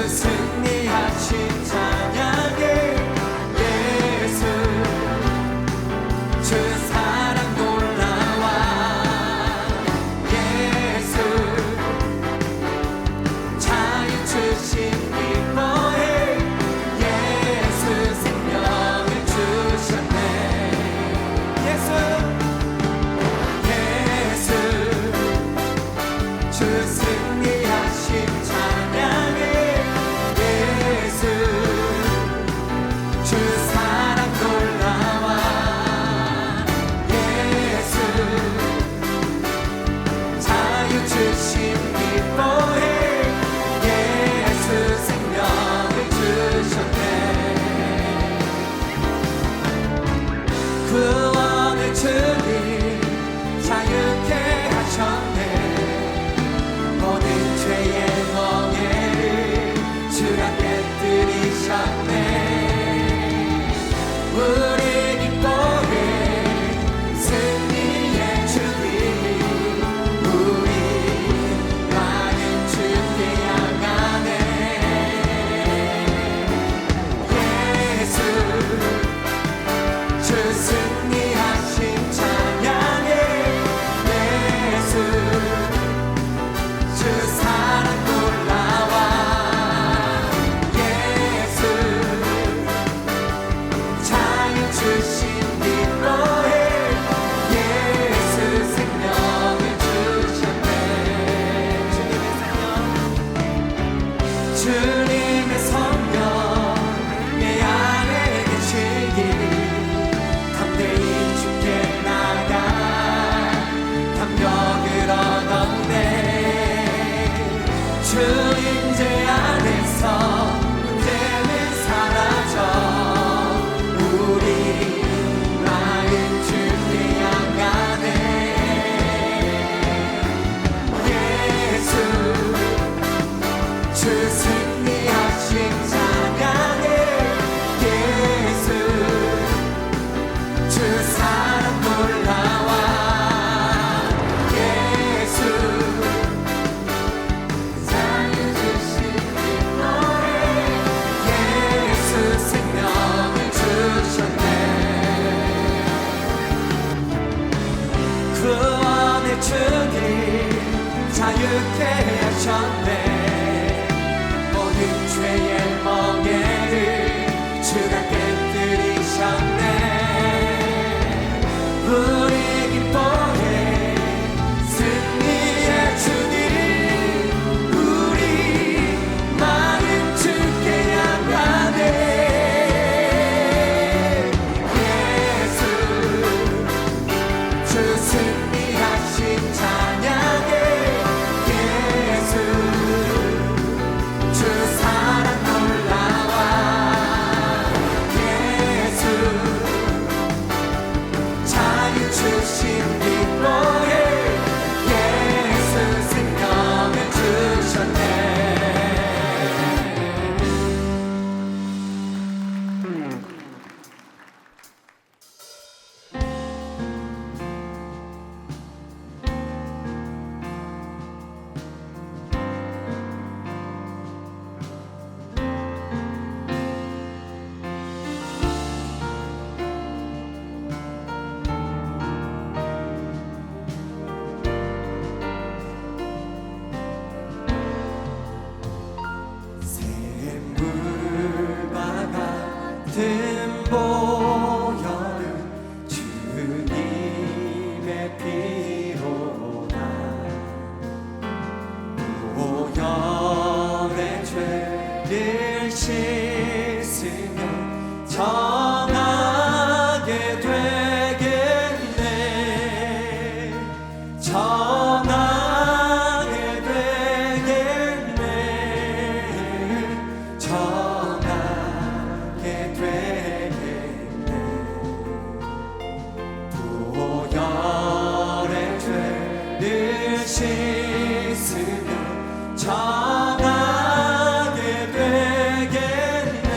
승리하신 찬양해 예수 주 사랑 놀라와 예수 자유 주신 기뻐해 예수 생명을 주셨네 예수 주 승리하신 찬양해 예수 주 사랑 놀라와 예수 자유 주심 기뻐해 예수 생명을 주셨네 구원을 주님 자유케 하셨네 모든 죄의 멍에를 주가 깨뜨리셨네 우리 기뻐해 승리의 주님 우리 많은 주께 향하네 예수 주 승리하신 찬양해 예수 주 사랑 놀라와 예수 자유 주신 기뻐해 예수 생명을 주셨네 주님의 성령 내 안에 계시기 담대히 주께 나가 담력을 얻었네 주 임재 안에서 문제는 사라져 우리 마음 주께 향하네 예수 주 승리하신 찬양해 예수 주 사랑 놀라와 예수 자유 주신 기뻐해 예수 생명을 주셨네 구원의 주님 자유케 하셨네 모든 죄의 멍에를 주가 깨뜨리셨네 우리 기뻐해 승리의 주님 우리 마음 주께 향하네 예수 주 승리하신 찬양해 예수 주 사랑 놀라와 예수 자유 주신 기뻐해 예수 생명을 주셨네 샘물과 같은 보혈은 주님의 피로다 보혈의 죄를 씻으면 정하게 되겠네 정하게 되겠네 정하게 되겠네 보혈의 죄를 씻으면 정하게 되겠네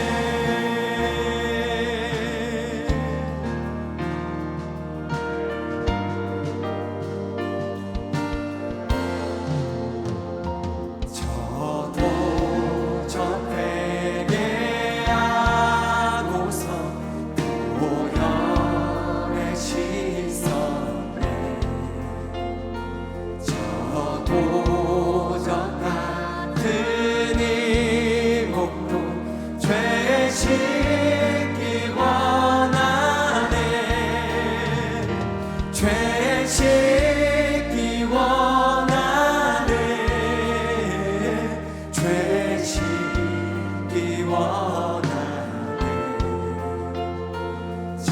원하네 저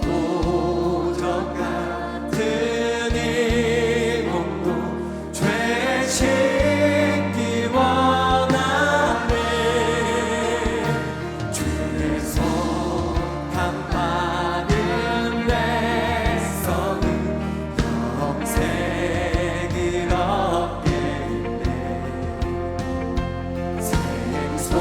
도적 같은 이 몸도 죄 씻기 원하네 주에서 감받은 내 성은 평생을 얻겠네 생손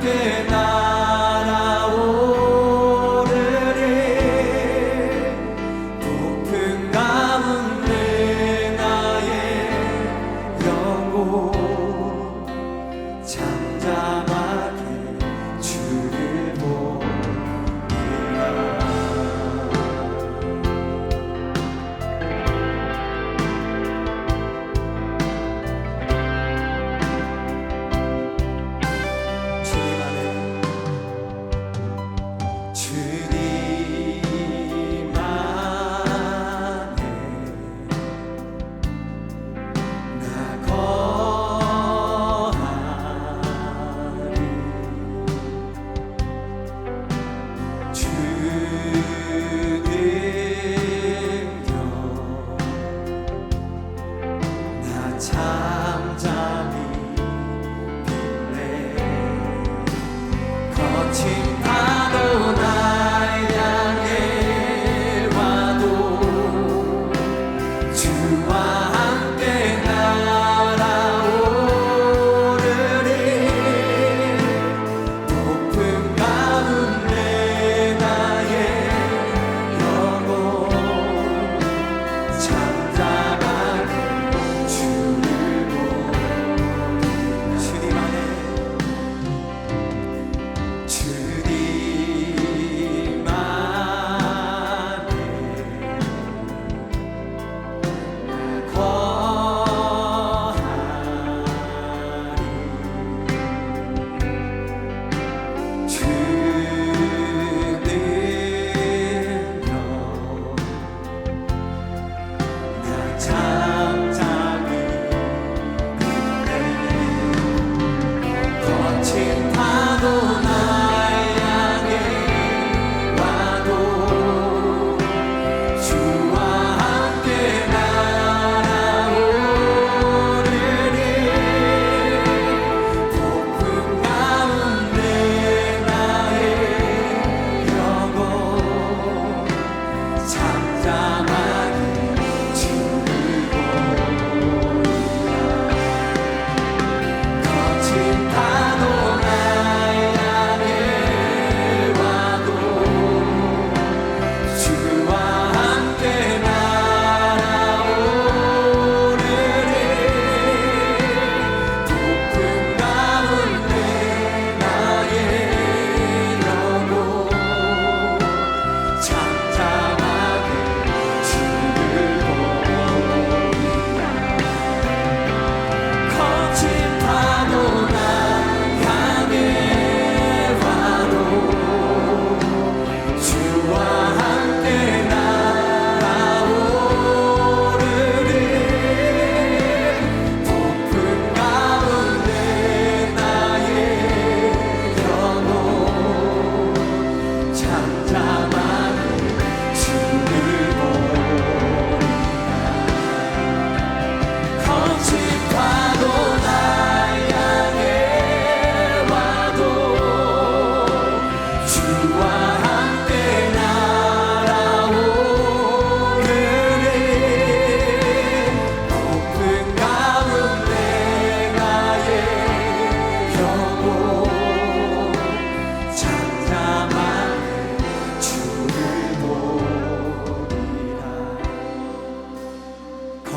함께 날아오르리 높은 가운데 나의 영혼 잠잠하게 주를 보리라.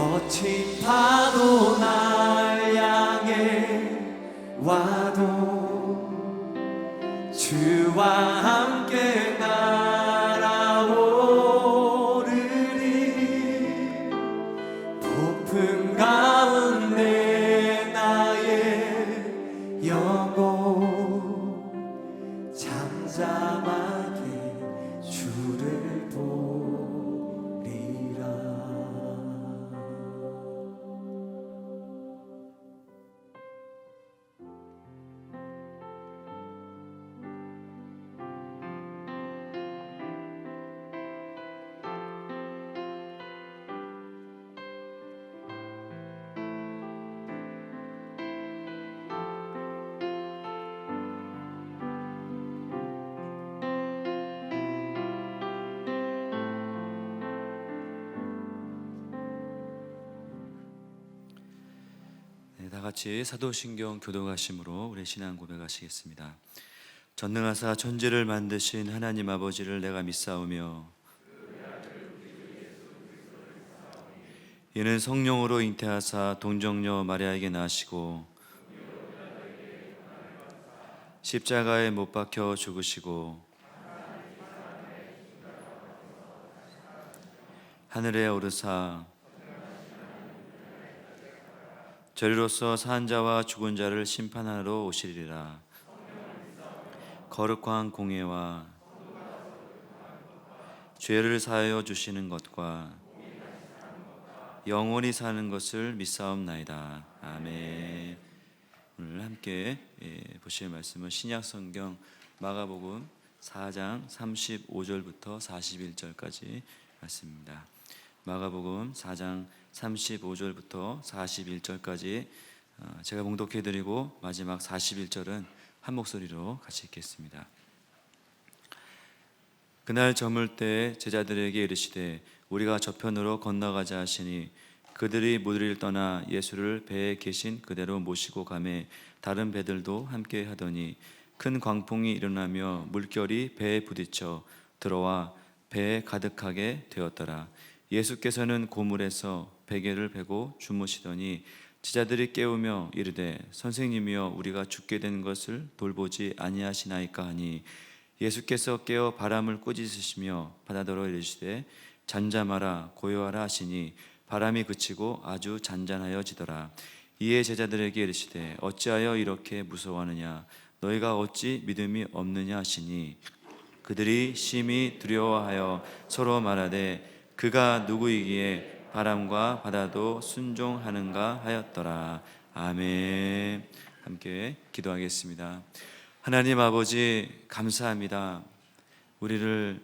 거친 파도 날 향해 와도 주와 함께 날아오르리 폭풍 가운데 나의 영혼 잠잠하게 주를 보리라. 다 같이 사도신경 교독하심으로 우리 신앙 고백하시겠습니다. 전능하사 천지를 만드신 하나님 아버지를 내가 믿사오며 이는 성령으로 잉태하사 동정녀 마리아에게 나시고 십자가에 못 박혀 죽으시고 하늘에 오르사 저리로서 산 자와 죽은 자를 심판하러 오시리라. 거룩한 공예와 죄를 사하여 주시는 것과 영원히 사는 것을 믿사옵나이다. 아멘. 오늘 함께 보실 말씀은 신약성경 마가복음 4장 35절부터 41절까지 말씀입니다. 마가복음 4장 35절부터 41절까지 제가 봉독해드리고 마지막 41절은 한 목소리로 같이 읽겠습니다. 그날 저물 때 제자들에게 이르시되 우리가 저편으로 건너가자 하시니 그들이 무리를 떠나 예수를 배에 계신 그대로 모시고 가매 다른 배들도 함께 하더니 큰 광풍이 일어나며 물결이 배에 부딪혀 들어와 배에 가득하게 되었더라. 예수께서는 고물에서 베개를 베고 주무시더니 제자들이 깨우며 이르되 선생님이여 우리가 죽게 된 것을 돌보지 아니하시나이까 하니 예수께서 깨어 바람을 꾸짖으시며 바다더러 이르시되 잠잠하라 고요하라 하시니 바람이 그치고 아주 잔잔하여지더라. 이에 제자들에게 이르시되 어찌하여 이렇게 무서워하느냐 너희가 어찌 믿음이 없느냐 하시니 그들이 심히 두려워하여 서로 말하되 그가 누구이기에 바람과 바다도 순종하는가 하였더라. 아멘. 함께 기도하겠습니다. 하나님 아버지 감사합니다. 우리를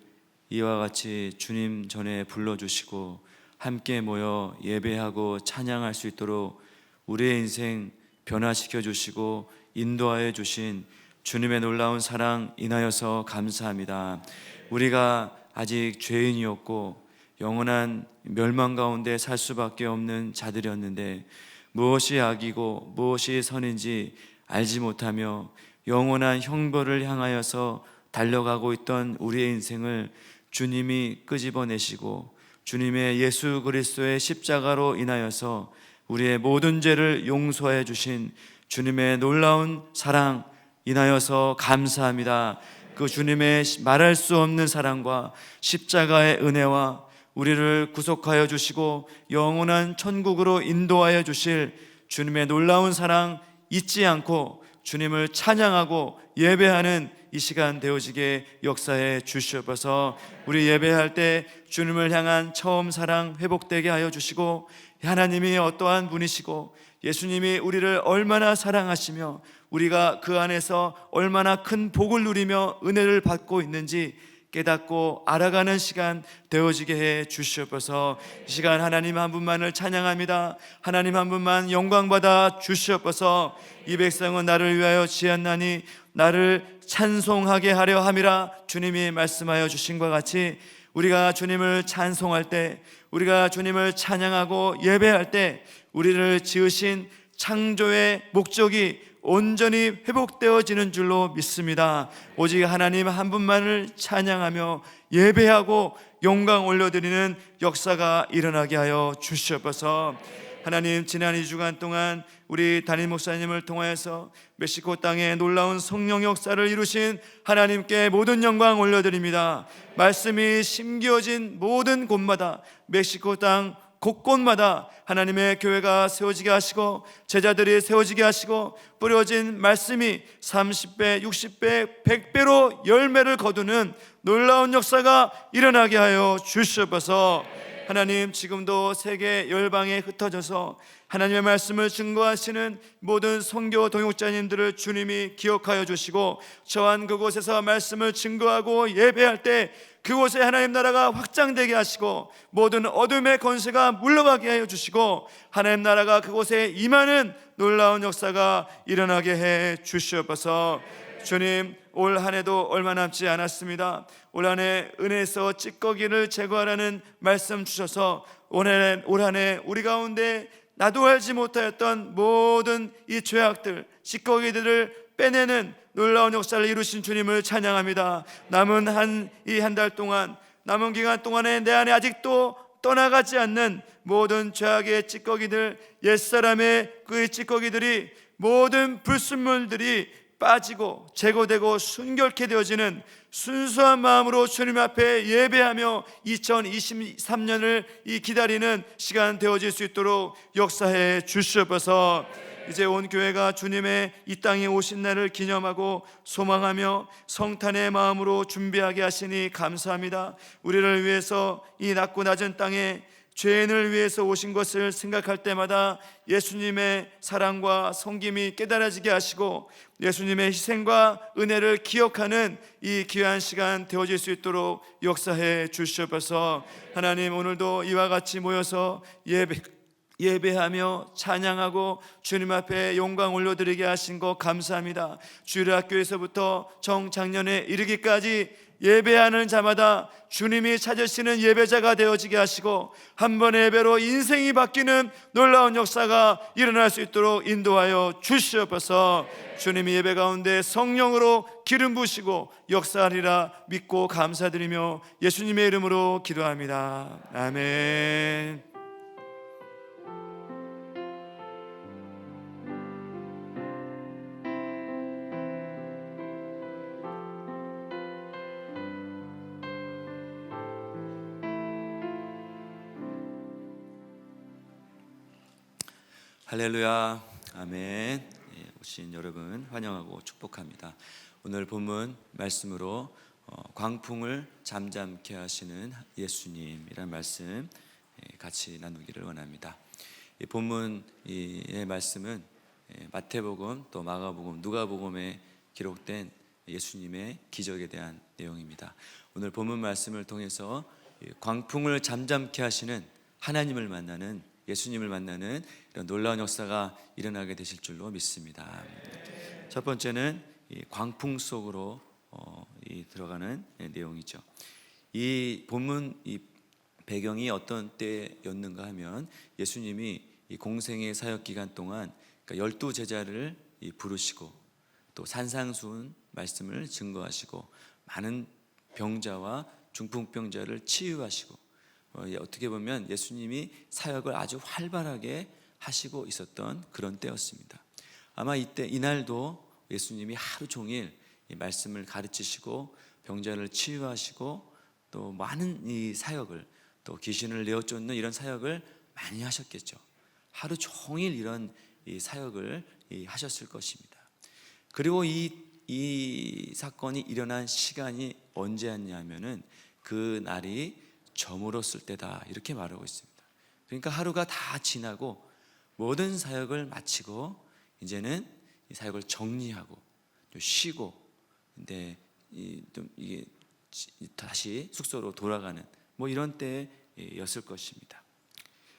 이와 같이 주님 전에 불러주시고 함께 모여 예배하고 찬양할 수 있도록 우리의 인생 변화시켜 주시고 인도하여 주신 주님의 놀라운 사랑 인하여서 감사합니다. 우리가 아직 죄인이었고 영원한 멸망 가운데 살 수밖에 없는 자들이었는데 무엇이 악이고 무엇이 선인지 알지 못하며 영원한 형벌을 향하여서 달려가고 있던 우리의 인생을 주님이 끄집어내시고 주님의 예수 그리스도의 십자가로 인하여서 우리의 모든 죄를 용서해 주신 주님의 놀라운 사랑 인하여서 감사합니다. 그 주님의 말할 수 없는 사랑과 십자가의 은혜와 우리를 구속하여 주시고 영원한 천국으로 인도하여 주실 주님의 놀라운 사랑 잊지 않고 주님을 찬양하고 예배하는 이 시간 되어지게 역사해 주시옵소서. 우리 예배할 때 주님을 향한 처음 사랑 회복되게 하여 주시고 하나님이 어떠한 분이시고 예수님이 우리를 얼마나 사랑하시며 우리가 그 안에서 얼마나 큰 복을 누리며 은혜를 받고 있는지 깨닫고 알아가는 시간 되어지게 해 주시옵소서. 이 시간 하나님 한 분만을 찬양합니다. 하나님 한 분만 영광받아 주시옵소서. 이 백성은 나를 위하여 지었나니 나를 찬송하게 하려 함이라 주님이 말씀하여 주신 것 같이 우리가 주님을 찬송할 때 우리가 주님을 찬양하고 예배할 때 우리를 지으신 창조의 목적이 온전히 회복되어지는 줄로 믿습니다. 오직 하나님 한 분만을 찬양하며 예배하고 영광 올려드리는 역사가 일어나게 하여 주시옵소서. 하나님 지난 2주간 동안 우리 담임 목사님을 통하여서 멕시코 땅에 놀라운 성령 역사를 이루신 하나님께 모든 영광 올려드립니다. 말씀이 심겨진 모든 곳마다 멕시코 땅 곳곳마다 하나님의 교회가 세워지게 하시고 제자들이 세워지게 하시고 뿌려진 말씀이 30배, 60배, 100배로 열매를 거두는 놀라운 역사가 일어나게 하여 주시옵소서. 하나님 지금도 세계 열방에 흩어져서 하나님의 말씀을 증거하시는 모든 선교 동역자님들을 주님이 기억하여 주시고 저한 그곳에서 말씀을 증거하고 예배할 때 그곳에 하나님 나라가 확장되게 하시고 모든 어둠의 권세가 물러가게 하여 주시고 하나님 나라가 그곳에 임하는 놀라운 역사가 일어나게 해 주시옵소서. 주님 올 한 해도 얼마 남지 않았습니다. 올 한 해 은혜에서 찌꺼기를 제거하라는 말씀 주셔서 올 한 해 우리 가운데 나도 알지 못하였던 모든 이 죄악들, 찌꺼기들을 빼내는 놀라운 역사를 이루신 주님을 찬양합니다. 남은 한 달 동안, 남은 기간 동안에 내 안에 아직도 떠나가지 않는 모든 죄악의 찌꺼기들, 옛사람의 그 찌꺼기들이, 모든 불순물들이 빠지고 제거되고 순결케 되어지는 순수한 마음으로 주님 앞에 예배하며 2023년을 기다리는 시간 되어질 수 있도록 역사해 주시옵소서. 이제 온 교회가 주님의 이 땅에 오신 날을 기념하고 소망하며 성탄의 마음으로 준비하게 하시니 감사합니다. 우리를 위해서 이 낮고 낮은 땅에 죄인을 위해서 오신 것을 생각할 때마다 예수님의 사랑과 섬김이 깨달아지게 하시고 예수님의 희생과 은혜를 기억하는 이 귀한 시간 되어질 수 있도록 역사해 주시옵소서. 하나님, 오늘도 이와 같이 모여서 예배하며 찬양하고 주님 앞에 영광 올려드리게 하신 것 감사합니다. 주일학교에서부터 정작년에 이르기까지 예배하는 자마다 주님이 찾으시는 예배자가 되어지게 하시고 한 번의 예배로 인생이 바뀌는 놀라운 역사가 일어날 수 있도록 인도하여 주시옵소서. 주님이 예배 가운데 성령으로 기름 부으시고 역사하리라 믿고 감사드리며 예수님의 이름으로 기도합니다. 아멘. 할렐루야, 아멘. 오신 여러분 환영하고 축복합니다. 오늘 본문 말씀으로 광풍을 잠잠케 하시는 예수님이란 말씀 같이 나누기를 원합니다. 이 본문의 말씀은 마태복음 또 마가복음, 누가복음에 기록된 예수님의 기적에 대한 내용입니다. 오늘 본문 말씀을 통해서 광풍을 잠잠케 하시는 하나님을 만나는, 예수님을 만나는 이런 놀라운 역사가 일어나게 되실 줄로 믿습니다. 첫 번째는 이 광풍 속으로 들어가는 내용이죠. 이 본문 이 배경이 어떤 때였는가 하면 예수님이 이 공생의 사역 기간 동안 12제자를 부르시고 또 산상수훈 말씀을 증거하시고 많은 병자와 중풍병자를 치유하시고 어떻게 보면 예수님이 사역을 아주 활발하게 하시고 있었던 그런 때였습니다. 아마 이날도 예수님이 하루 종일 이 말씀을 가르치시고 병자를 치유하시고 또 많은 이 사역을, 또 귀신을 내어 쫓는 이런 사역을 많이 하셨겠죠. 하루 종일 이런 이 사역을 하셨을 것입니다. 그리고 이 사건이 일어난 시간이 언제였냐면은 그 날이 저물었을 때다, 이렇게 말하고 있습니다. 그러니까 하루가 다 지나고 모든 사역을 마치고 이제는 이 사역을 정리하고 쉬고, 근데 이게 다시 숙소로 돌아가는 이런 때였을 것입니다.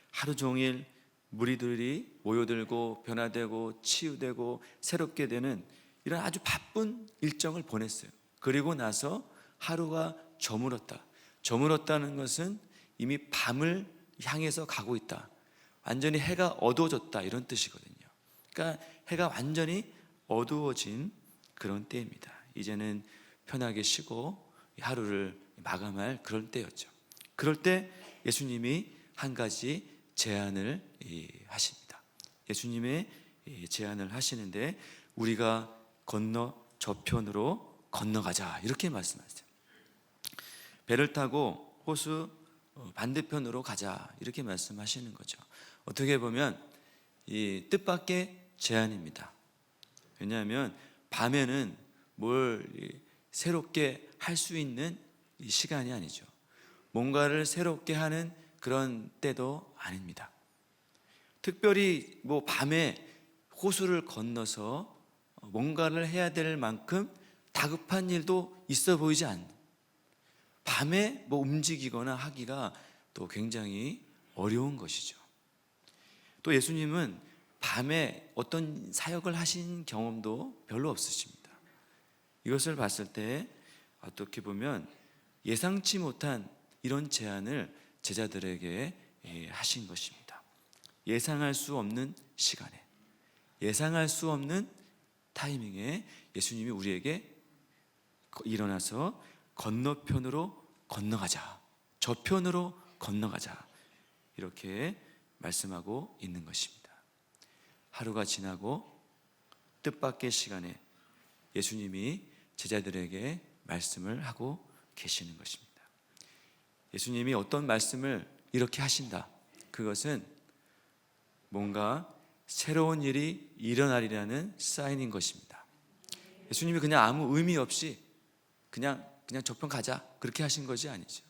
하루 종일 무리들이 모여들고 변화되고 치유되고 새롭게 되는 이런 아주 바쁜 일정을 보냈어요. 그리고 나서 하루가 저물었다는 것은 이미 밤을 향해서 가고 있다, 완전히 해가 어두워졌다, 이런 뜻이거든요. 그러니까 해가 완전히 어두워진 그런 때입니다. 이제는 편하게 쉬고 하루를 마감할 그런 때였죠. 그럴 때 예수님이 한 가지 제안을 하십니다. 예수님의 제안을 하시는데 우리가 저편으로 건너가자, 이렇게 말씀하세요. 배를 타고 호수 반대편으로 가자, 이렇게 말씀하시는 거죠. 어떻게 보면 이 뜻밖의 제안입니다. 왜냐하면 밤에는 뭘 새롭게 할 수 있는 시간이 아니죠. 뭔가를 새롭게 하는 그런 때도 아닙니다. 특별히 밤에 호수를 건너서 뭔가를 해야 될 만큼 다급한 일도 있어 보이지 않는, 밤에 움직이거나 하기가 또 굉장히 어려운 것이죠. 또 예수님은 밤에 어떤 사역을 하신 경험도 별로 없으십니다. 이것을 봤을 때 어떻게 보면 예상치 못한 이런 제안을 제자들에게 하신 것입니다. 예상할 수 없는 시간에, 예상할 수 없는 타이밍에 예수님이 우리에게 일어나서 건너편으로 건너가자, 저편으로 건너가자, 이렇게 말씀하고 있는 것입니다. 하루가 지나고 뜻밖의 시간에 예수님이 제자들에게 말씀을 하고 계시는 것입니다. 예수님이 어떤 말씀을 이렇게 하신다, 그것은 뭔가 새로운 일이 일어나리라는 사인인 것입니다. 예수님이 그냥 아무 의미 없이 그냥 저편 가자, 그렇게 하신 것이 아니죠.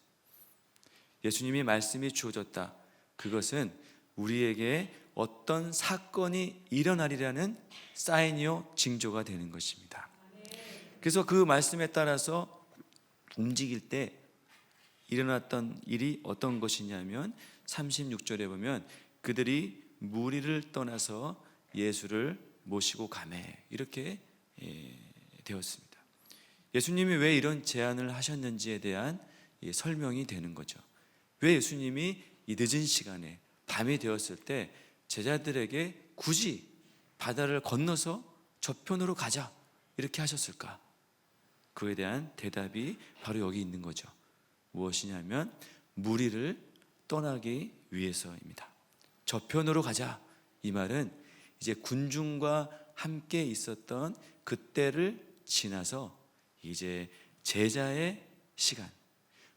예수님이 말씀이 주어졌다, 그것은 우리에게 어떤 사건이 일어나리라는 사인이요 징조가 되는 것입니다. 그래서 그 말씀에 따라서 움직일 때 일어났던 일이 어떤 것이냐면 36절에 보면 그들이 무리를 떠나서 예수를 모시고 가매, 이렇게 되었습니다. 예수님이 왜 이런 제안을 하셨는지에 대한 설명이 되는 거죠. 왜 예수님이 이 늦은 시간에 밤이 되었을 때 제자들에게 굳이 바다를 건너서 저편으로 가자, 이렇게 하셨을까? 그에 대한 대답이 바로 여기 있는 거죠. 무엇이냐면 무리를 떠나기 위해서입니다. 저편으로 가자, 이 말은 이제 군중과 함께 있었던 그때를 지나서 이제 제자의 시간,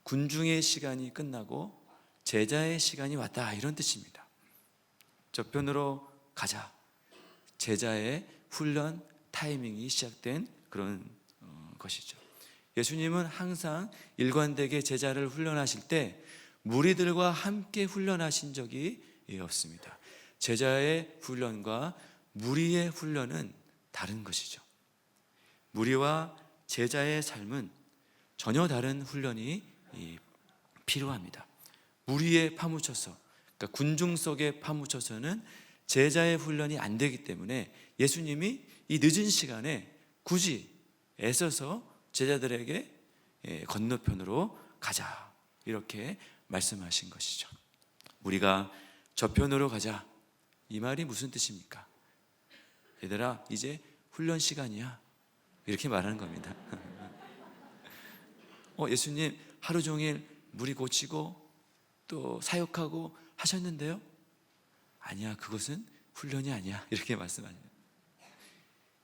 군중의 시간이 끝나고 제자의 시간이 왔다, 이런 뜻입니다. 저편으로 가자, 제자의 훈련 타이밍이 시작된 그런 것이죠. 예수님은 항상 일관되게 제자를 훈련하실 때 무리들과 함께 훈련하신 적이 없습니다. 제자의 훈련과 무리의 훈련은 다른 것이죠. 무리와 제자의 삶은 전혀 다른 훈련이 필요합니다. 무리에 파묻혀서, 그러니까 군중 속에 파묻혀서는 제자의 훈련이 안 되기 때문에 예수님이 이 늦은 시간에 굳이 애써서 제자들에게 건너편으로 가자, 이렇게 말씀하신 것이죠. 우리가 저편으로 가자, 이 말이 무슨 뜻입니까? 얘들아, 이제 훈련 시간이야, 이렇게 말하는 겁니다. 예수님 하루 종일 무리 고치고 또 사역하고 하셨는데요? 아니야, 그것은 훈련이 아니야, 이렇게 말씀하세요.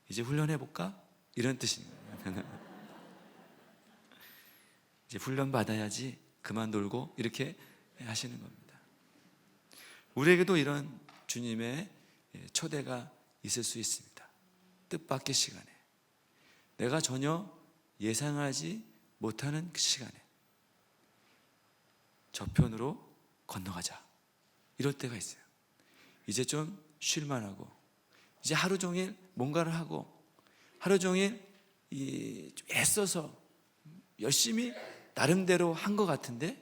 이제 훈련해볼까? 이런 뜻입니다. 이제 훈련 받아야지, 그만 놀고, 이렇게 하시는 겁니다. 우리에게도 이런 주님의 초대가 있을 수 있습니다. 뜻밖의 시간에, 내가 전혀 예상하지 못하는 그 시간에 저편으로 건너가자, 이럴 때가 있어요. 이제 좀 쉴만하고, 이제 하루 종일 뭔가를 하고, 하루 종일 좀 애써서 열심히 나름대로 한 것 같은데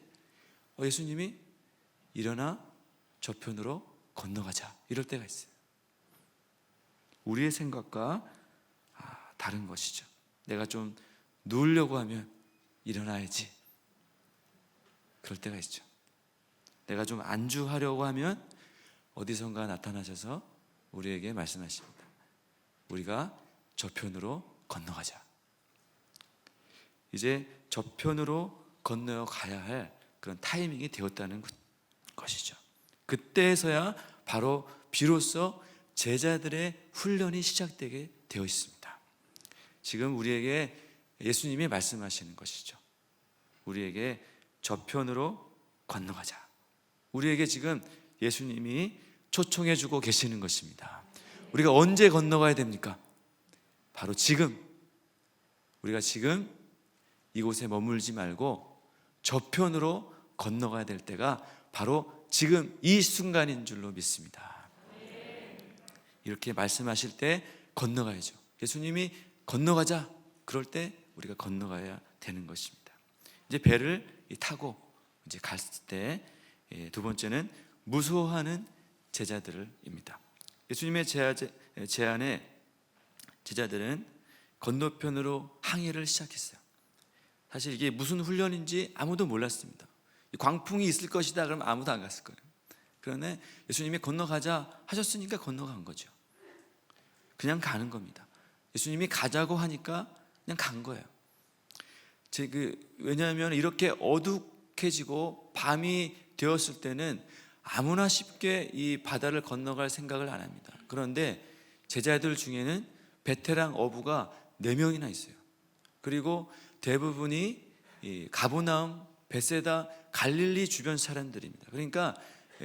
예수님이 일어나 저편으로 건너가자, 이럴 때가 있어요. 우리의 생각과 다른 것이죠. 내가 좀 누우려고 하면 일어나야지, 그럴 때가 있죠. 내가 좀 안주하려고 하면 어디선가 나타나셔서 우리에게 말씀하십니다. 우리가 저편으로 건너가자. 이제 저편으로 건너가야 할 그런 타이밍이 되었다는 것이죠. 그때에서야 바로 비로소 제자들의 훈련이 시작되게 되어 있습니다. 지금 우리에게 예수님이 말씀하시는 것이죠. 우리에게 저편으로 건너가자. 우리에게 지금 예수님이 초청해 주고 계시는 것입니다. 우리가 언제 건너가야 됩니까? 바로 지금. 우리가 지금 이곳에 머물지 말고 저편으로 건너가야 될 때가 바로 지금 이 순간인 줄로 믿습니다. 이렇게 말씀하실 때 건너가야죠. 예수님이 건너가자, 그럴 때 우리가 건너가야 되는 것입니다. 이제 배를 타고 이제 갔을 때 두 번째는 무서워하는 제자들입니다. 예수님의 제안에 제자들은 건너편으로 항해를 시작했어요. 사실 이게 무슨 훈련인지 아무도 몰랐습니다. 광풍이 있을 것이다 그러면 아무도 안 갔을 거예요. 그러나 예수님이 건너가자 하셨으니까 건너간 거죠. 그냥 가는 겁니다. 예수님이 가자고 하니까 그냥 간 거예요. 왜냐하면 이렇게 어둑해지고 밤이 되었을 때는 아무나 쉽게 이 바다를 건너갈 생각을 안 합니다. 그런데 제자들 중에는 베테랑 어부가 4명이나 있어요. 그리고 대부분이 이 가버나움, 베세다, 갈릴리 주변 사람들입니다. 그러니까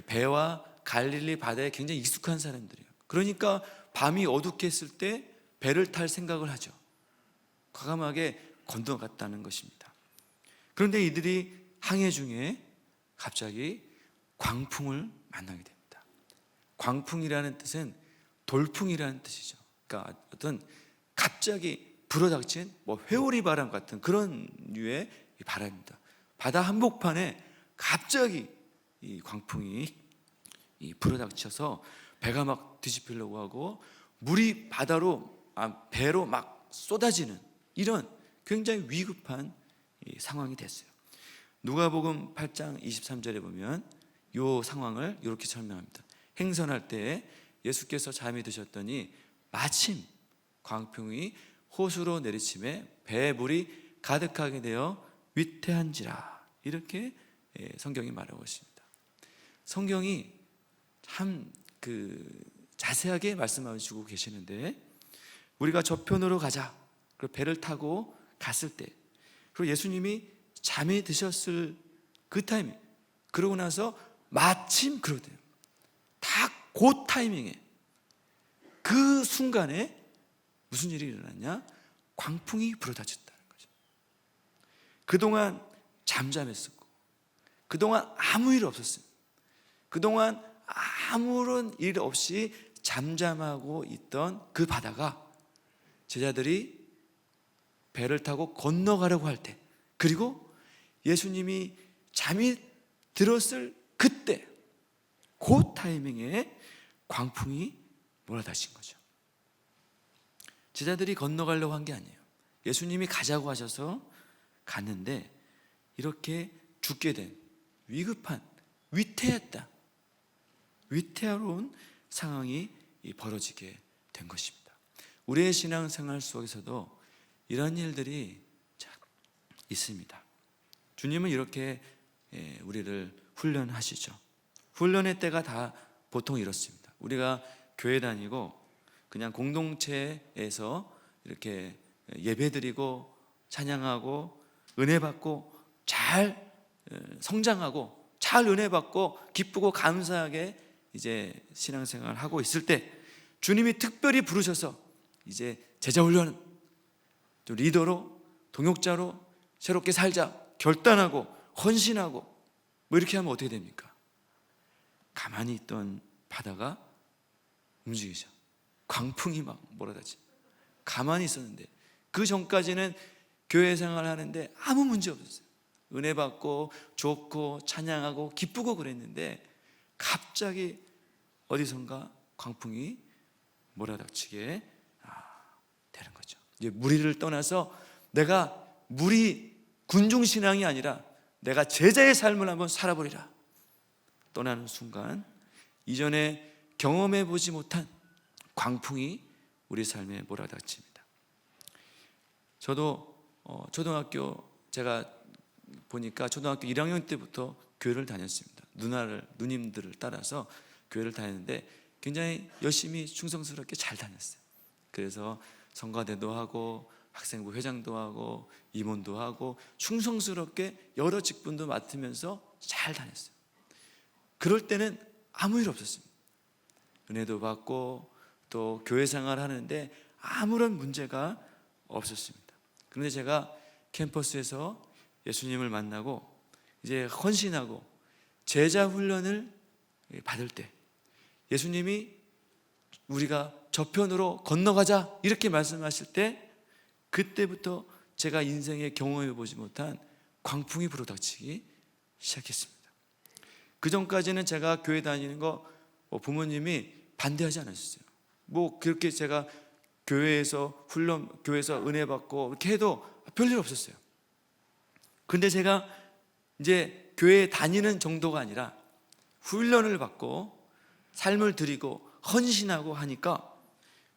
배와 갈릴리 바다에 굉장히 익숙한 사람들이에요. 그러니까 밤이 어둑했을 때 배를 탈 생각을 하죠. 과감하게 건너갔다는 것입니다. 그런데 이들이 항해 중에 갑자기 광풍을 만나게 됩니다. 광풍이라는 뜻은 돌풍이라는 뜻이죠. 그러니까 어떤 갑자기 불어닥친 회오리 바람 같은 그런 류의 바람입니다. 바다 한복판에 갑자기 이 광풍이 불어닥쳐서 배가 막 뒤집히려고 하고 물이 배로 막 쏟아지는 이런 굉장히 위급한 상황이 됐어요. 누가복음 8장 23절에 보면 이 상황을 이렇게 설명합니다. 행선할 때 예수께서 잠이 드셨더니 마침 광풍이 호수로 내리침에 배에 물이 가득하게 되어 위태한지라, 이렇게 성경이 말하고 있습니다. 성경이 참 자세하게 말씀하시고 계시는데, 우리가 저편으로 가자, 그 배를 타고 갔을 때, 그리고 예수님이 잠이 드셨을 그 타이밍, 그러고 나서 마침 그러대요. 다 그 타이밍에, 그 순간에 무슨 일이 일어났냐? 광풍이 불어닥쳤다는 거죠. 그동안 잠잠했었고, 그동안 아무 일 없었어요. 그동안 아무런 일 없이 잠잠하고 있던 그 바다가 제자들이 배를 타고 건너가려고 할 때, 그리고 예수님이 잠이 들었을 그때, 그 타이밍에 광풍이 몰아닥친 거죠. 제자들이 건너가려고 한 게 아니에요. 예수님이 가자고 하셔서 갔는데 이렇게 죽게 된 위급한, 위태로운 상황이 벌어지게 된 것입니다. 우리의 신앙생활 속에서도 이런 일들이 있습니다. 주님은 이렇게 우리를 훈련하시죠. 훈련의 때가 다 보통 이렇습니다. 우리가 교회 다니고 그냥 공동체에서 이렇게 예배드리고 찬양하고 은혜 받고 잘 성장하고 잘 은혜 받고 기쁘고 감사하게 이제 신앙생활을 하고 있을 때, 주님이 특별히 부르셔서 이제 제자 훈련, 또 리더로, 동역자로 새롭게 살자 결단하고 헌신하고 이렇게 하면 어떻게 됩니까? 가만히 있던 바다가 움직이죠. 광풍이 막 몰아닥치. 가만히 있었는데, 그 전까지는 교회 생활을 하는데 아무 문제 없었어요. 은혜 받고 좋고 찬양하고 기쁘고 그랬는데 갑자기 어디선가 광풍이 몰아닥치게 되는 거죠. 이제 무리를 떠나서 내가 무리 군중신앙이 아니라 내가 제자의 삶을 한번 살아보리라 떠나는 순간, 이전에 경험해 보지 못한 광풍이 우리 삶에 몰아닥칩니다. 저도 초등학교, 제가 보니까 초등학교 1학년 때부터 교회를 다녔습니다. 누님들을 따라서 교회를 다녔는데 굉장히 열심히 충성스럽게 잘 다녔어요. 그래서 성가대도 하고 학생부 회장도 하고 임원도 하고 충성스럽게 여러 직분도 맡으면서 잘 다녔어요. 그럴 때는 아무 일 없었습니다. 은혜도 받고 또 교회 생활 하는데 아무런 문제가 없었습니다. 그런데 제가 캠퍼스에서 예수님을 만나고 이제 헌신하고 제자 훈련을 받을 때, 예수님이 우리가 저편으로 건너가자 이렇게 말씀하실 때, 그때부터 제가 인생에 경험해 보지 못한 광풍이 불어닥치기 시작했습니다. 그 전까지는 제가 교회 다니는 거 부모님이 반대하지 않으셨어요. 그렇게 제가 교회에서 교회에서 은혜 받고 이렇게 해도 별일 없었어요. 근데 제가 이제 교회 다니는 정도가 아니라 훈련을 받고 삶을 드리고 헌신하고 하니까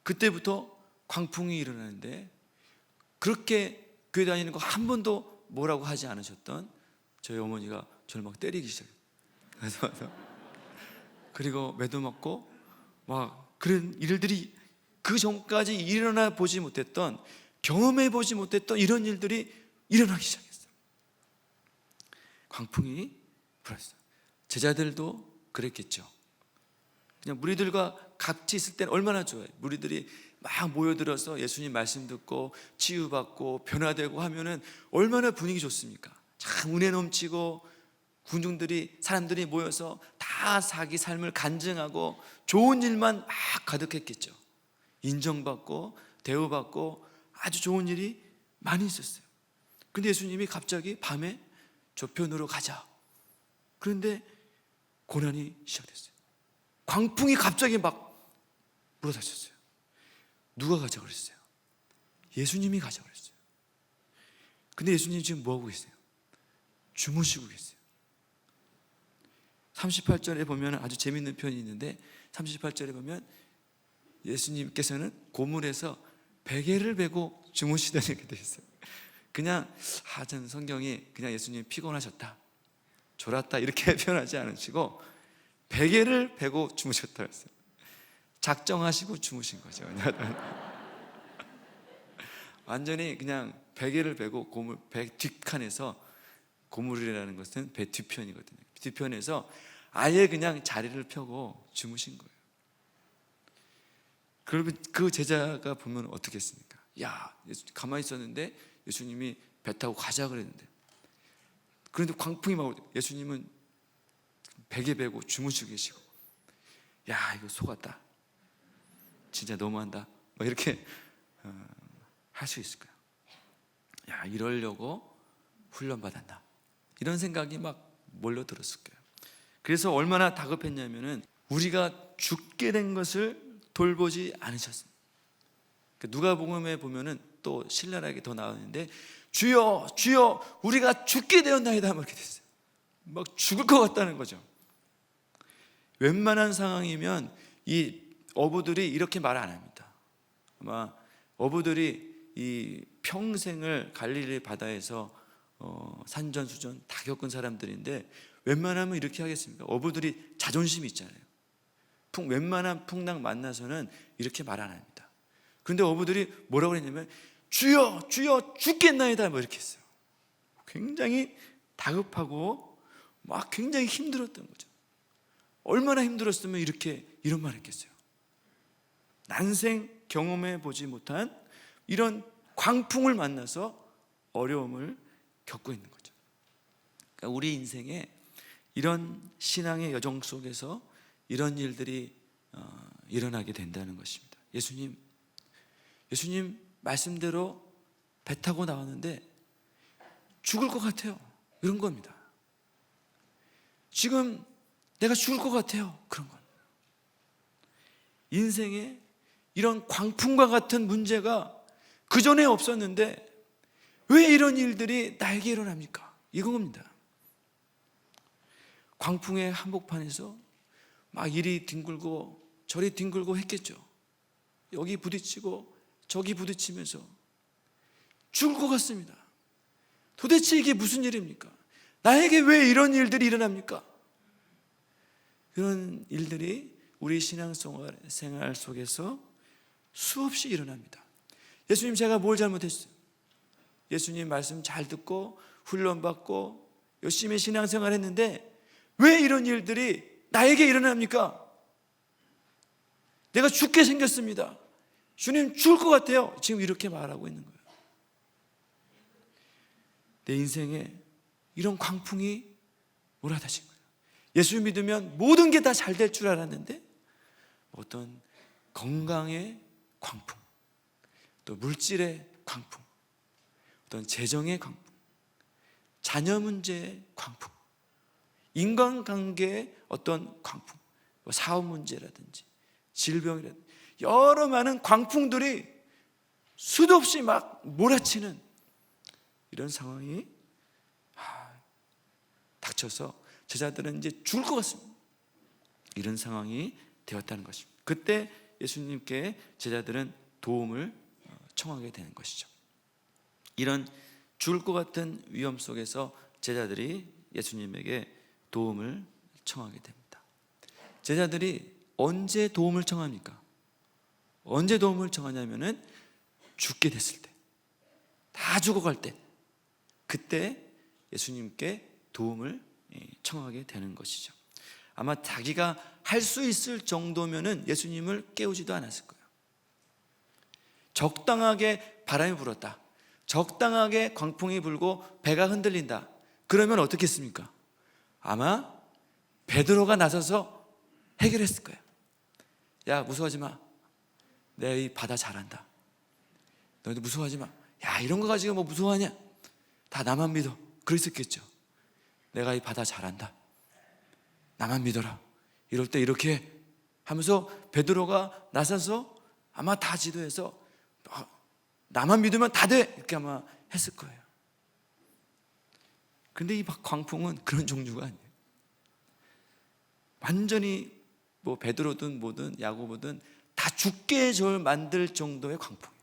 그때부터 광풍이 일어나는데, 그렇게 교회 다니는 거 한 번도 뭐라고 하지 않으셨던 저희 어머니가 저를 막 때리기 시작해요. 그래서 그리고 매도 맞고 막 그런 일들이 그 전까지 일어나 보지 못했던, 경험해 보지 못했던 이런 일들이 일어나기 시작했어요. 광풍이 불었어요. 제자들도 그랬겠죠. 그냥 무리들과 같이 있을 때는 얼마나 좋아요. 무리들이 막 모여들어서 예수님 말씀 듣고 치유받고 변화되고 하면은 얼마나 분위기 좋습니까? 참 은혜 넘치고, 군중들이, 사람들이 모여서 다 자기 삶을 간증하고 좋은 일만 막 가득했겠죠. 인정받고 대우받고 아주 좋은 일이 많이 있었어요. 근데 예수님이 갑자기 밤에 저편으로 가자. 그런데 고난이 시작됐어요. 광풍이 갑자기 막 불어닥쳤어요. 누가 가자 그랬어요? 예수님이 가자 그랬어요. 근데 예수님 지금 뭐하고 계세요? 주무시고 계세요. 38절에 보면 아주 재밌는 표현이 있는데, 38절에 보면 예수님께서는 고물에서 베개를 베고 주무시다니 이렇게 되어 있어요. 그냥 전 성경이 그냥 예수님이 피곤하셨다, 졸았다 이렇게 표현하지 않으시고 베개를 베고 주무셨다 했어요. 작정하시고 주무신 거죠. 완전히 그냥 베개를 베고 고물, 배 뒷칸에서, 고물이라는 것은 배 뒤편이거든요. 뒤편에서 아예 그냥 자리를 펴고 주무신 거예요. 그러면 그 제자가 보면 어떻게 했습니까? 야, 가만히 있었는데 예수님이 배 타고 가자 그랬는데, 그런데 광풍이 막 오죠. 예수님은 베개 베고 주무시고 계시고, 야, 이거 속았다, 진짜 너무한다, 뭐 이렇게 할 수 있을까요? 야, 이러려고 훈련받았나, 이런 생각이 막 몰려들었을 거예요. 그래서 얼마나 다급했냐면은 우리가 죽게 된 것을 돌보지 않으셨습니다. 누가복음에 보면은 또 신랄하게 더 나오는데, 주여 주여 우리가 죽게 되었나이다, 막 이렇게 됐어요. 막 죽을 것 같다는 거죠. 웬만한 상황이면 이 어부들이 이렇게 말 안 합니다. 아마 어부들이 이 평생을 갈릴리 바다에서 산전수전 다 겪은 사람들인데 웬만하면 이렇게 하겠습니까? 어부들이 자존심이 있잖아요. 웬만한 풍랑 만나서는 이렇게 말 안 합니다. 그런데 어부들이 뭐라고 했냐면 주여 주여 죽겠나이다, 뭐 이렇게 했어요. 굉장히 다급하고 막 굉장히 힘들었던 거죠. 얼마나 힘들었으면 이렇게 이런 말 했겠어요. 난생 경험해 보지 못한 이런 광풍을 만나서 어려움을 겪고 있는 거죠. 그러니까 우리 인생에 이런 신앙의 여정 속에서 이런 일들이 일어나게 된다는 것입니다. 예수님 말씀대로 배 타고 나왔는데 죽을 것 같아요, 이런 겁니다. 지금 내가 죽을 것 같아요, 그런 건. 인생에 이런 광풍과 같은 문제가 그전에 없었는데 왜 이런 일들이 나에게 일어납니까? 이겁니다. 광풍의 한복판에서 막 이리 뒹굴고 저리 뒹굴고 했겠죠. 여기 부딪히고 저기 부딪히면서 죽을 것 같습니다. 도대체 이게 무슨 일입니까? 나에게 왜 이런 일들이 일어납니까? 그런 일들이 우리 신앙생활 속에서 수없이 일어납니다. 예수님, 제가 뭘 잘못했어요? 예수님 말씀 잘 듣고 훈련받고 열심히 신앙생활 했는데 왜 이런 일들이 나에게 일어납니까? 내가 죽게 생겼습니다. 주님, 죽을 것 같아요. 지금 이렇게 말하고 있는 거예요. 내 인생에 이런 광풍이 몰아닥친 거예요. 예수 믿으면 모든 게 다 잘 될 줄 알았는데 어떤 건강의 광풍, 또 물질의 광풍, 어떤 재정의 광풍, 자녀 문제의 광풍, 인간관계의 어떤 광풍, 사업 문제라든지 질병이라든지 여러 많은 광풍들이 수도 없이 막 몰아치는 이런 상황이 닥쳐서 제자들은 이제 죽을 것 같습니다. 이런 상황이 되었다는 것입니다. 그때 예수님께 제자들은 도움을 청하게 되는 것이죠. 이런 죽을 것 같은 위험 속에서 제자들이 예수님에게 도움을 청하게 됩니다. 제자들이 언제 도움을 청합니까? 언제 도움을 청하냐면은 죽게 됐을 때, 다 죽어갈 때, 그때 예수님께 도움을 청하게 되는 것이죠. 아마 자기가 할 수 있을 정도면은 예수님을 깨우지도 않았을 거예요. 적당하게 바람이 불었다, 적당하게 광풍이 불고 배가 흔들린다, 그러면 어떻겠습니까? 아마 베드로가 나서서 해결했을 거예요. 야, 무서워하지 마. 내가 이 바다 잘한다. 너희도 무서워하지 마. 야, 이런 거 가지고 뭐 무서워하냐? 다 나만 믿어. 그랬었겠죠. 내가 이 바다 잘한다. 나만 믿어라. 이럴 때 이렇게 하면서 베드로가 나서서 아마 다 지도해서 나만 믿으면 다 돼, 이렇게 아마 했을 거예요. 근데 이 광풍은 그런 종류가 아니에요. 완전히 뭐 베드로든 뭐든 야고보든 다 죽게 만들 정도의 광풍이에요.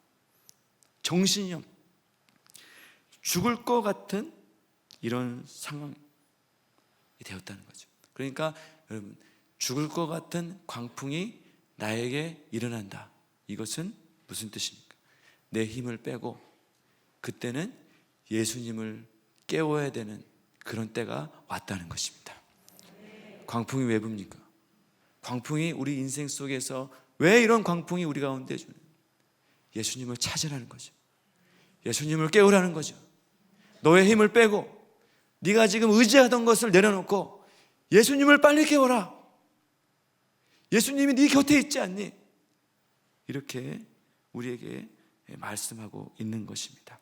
정신이 없는, 죽을 것 같은 이런 상황이 되었다는 거죠. 그러니까 여러분, 죽을 것 같은 광풍이 나에게 일어난다. 이것은 무슨 뜻입니까? 내 힘을 빼고 그때는 예수님을 깨워야 되는 그런 때가 왔다는 것입니다. 광풍이 왜 붑니까? 광풍이 우리 인생 속에서 왜 이런 광풍이 우리 가운데 주는? 예수님을 찾으라는 거죠. 예수님을 깨우라는 거죠. 너의 힘을 빼고 네가 지금 의지하던 것을 내려놓고 예수님을 빨리 깨워라. 예수님이 네 곁에 있지 않니? 이렇게 우리에게 말씀하고 있는 것입니다.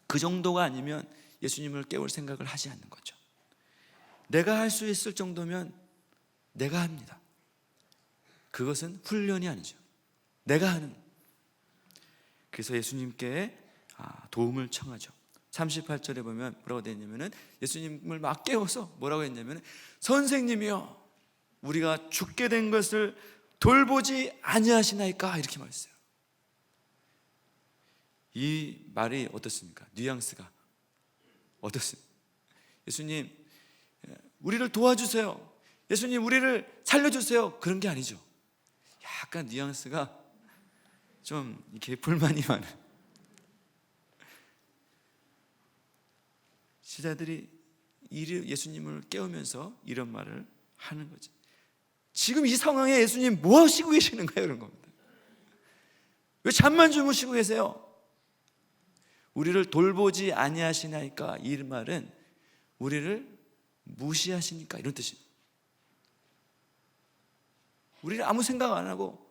그 정도가 아니면 예수님을 깨울 생각을 하지 않는 거죠. 내가 할 수 있을 정도면 내가 합니다. 그것은 훈련이 아니죠. 내가 하는. 그래서 예수님께 도움을 청하죠. 38절에 보면 뭐라고 되어 있냐면은 예수님을 막 깨워서 뭐라고 했냐면, 선생님이여, 우리가 죽게 된 것을 돌보지 아니하시나이까, 이렇게 말했어요. 이 말이 어떻습니까? 뉘앙스가 어떻습니까? 예수님, 우리를 도와주세요. 예수님, 우리를 살려주세요. 그런 게 아니죠. 약간 뉘앙스가 좀 이렇게 불만이 많은. 제자들이 예수님을 깨우면서 이런 말을 하는 거죠. 지금 이 상황에 예수님 뭐 하시고 계시는 거예요? 그런 겁니다. 왜 잠만 주무시고 계세요? 우리를 돌보지 아니하시나이까, 이 말은 우리를 무시하시니까, 이런 뜻입니다. 우리를 아무 생각 안 하고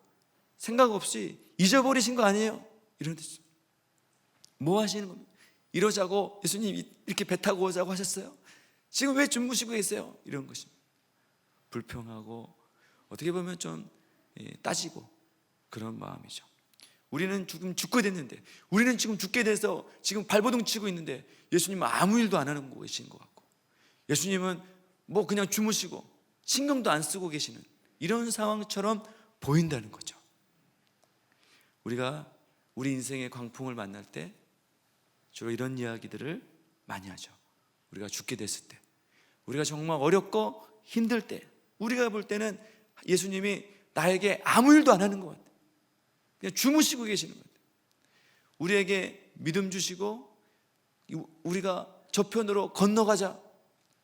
생각 없이 잊어버리신 거 아니에요? 이런 뜻입니다. 뭐 하시는 겁니까? 이러자고 예수님 이렇게 배 타고 오자고 하셨어요? 지금 왜 주무시고 계세요? 이런 것입니다. 불평하고 어떻게 보면 좀 따지고 그런 마음이죠. 우리는 지금 죽게 됐는데, 우리는 지금 죽게 돼서 지금 발버둥 치고 있는데 예수님은 아무 일도 안 하는 계신 것 같고, 예수님은 뭐 그냥 주무시고 신경도 안 쓰고 계시는 이런 상황처럼 보인다는 거죠. 우리가 우리 인생의 광풍을 만날 때 주로 이런 이야기들을 많이 하죠. 우리가 죽게 됐을 때, 우리가 정말 어렵고 힘들 때, 우리가 볼 때는 예수님이 나에게 아무 일도 안 하는 것 같아요. 그냥 주무시고 계시는 것 같아요. 우리에게 믿음 주시고 우리가 저편으로 건너가자,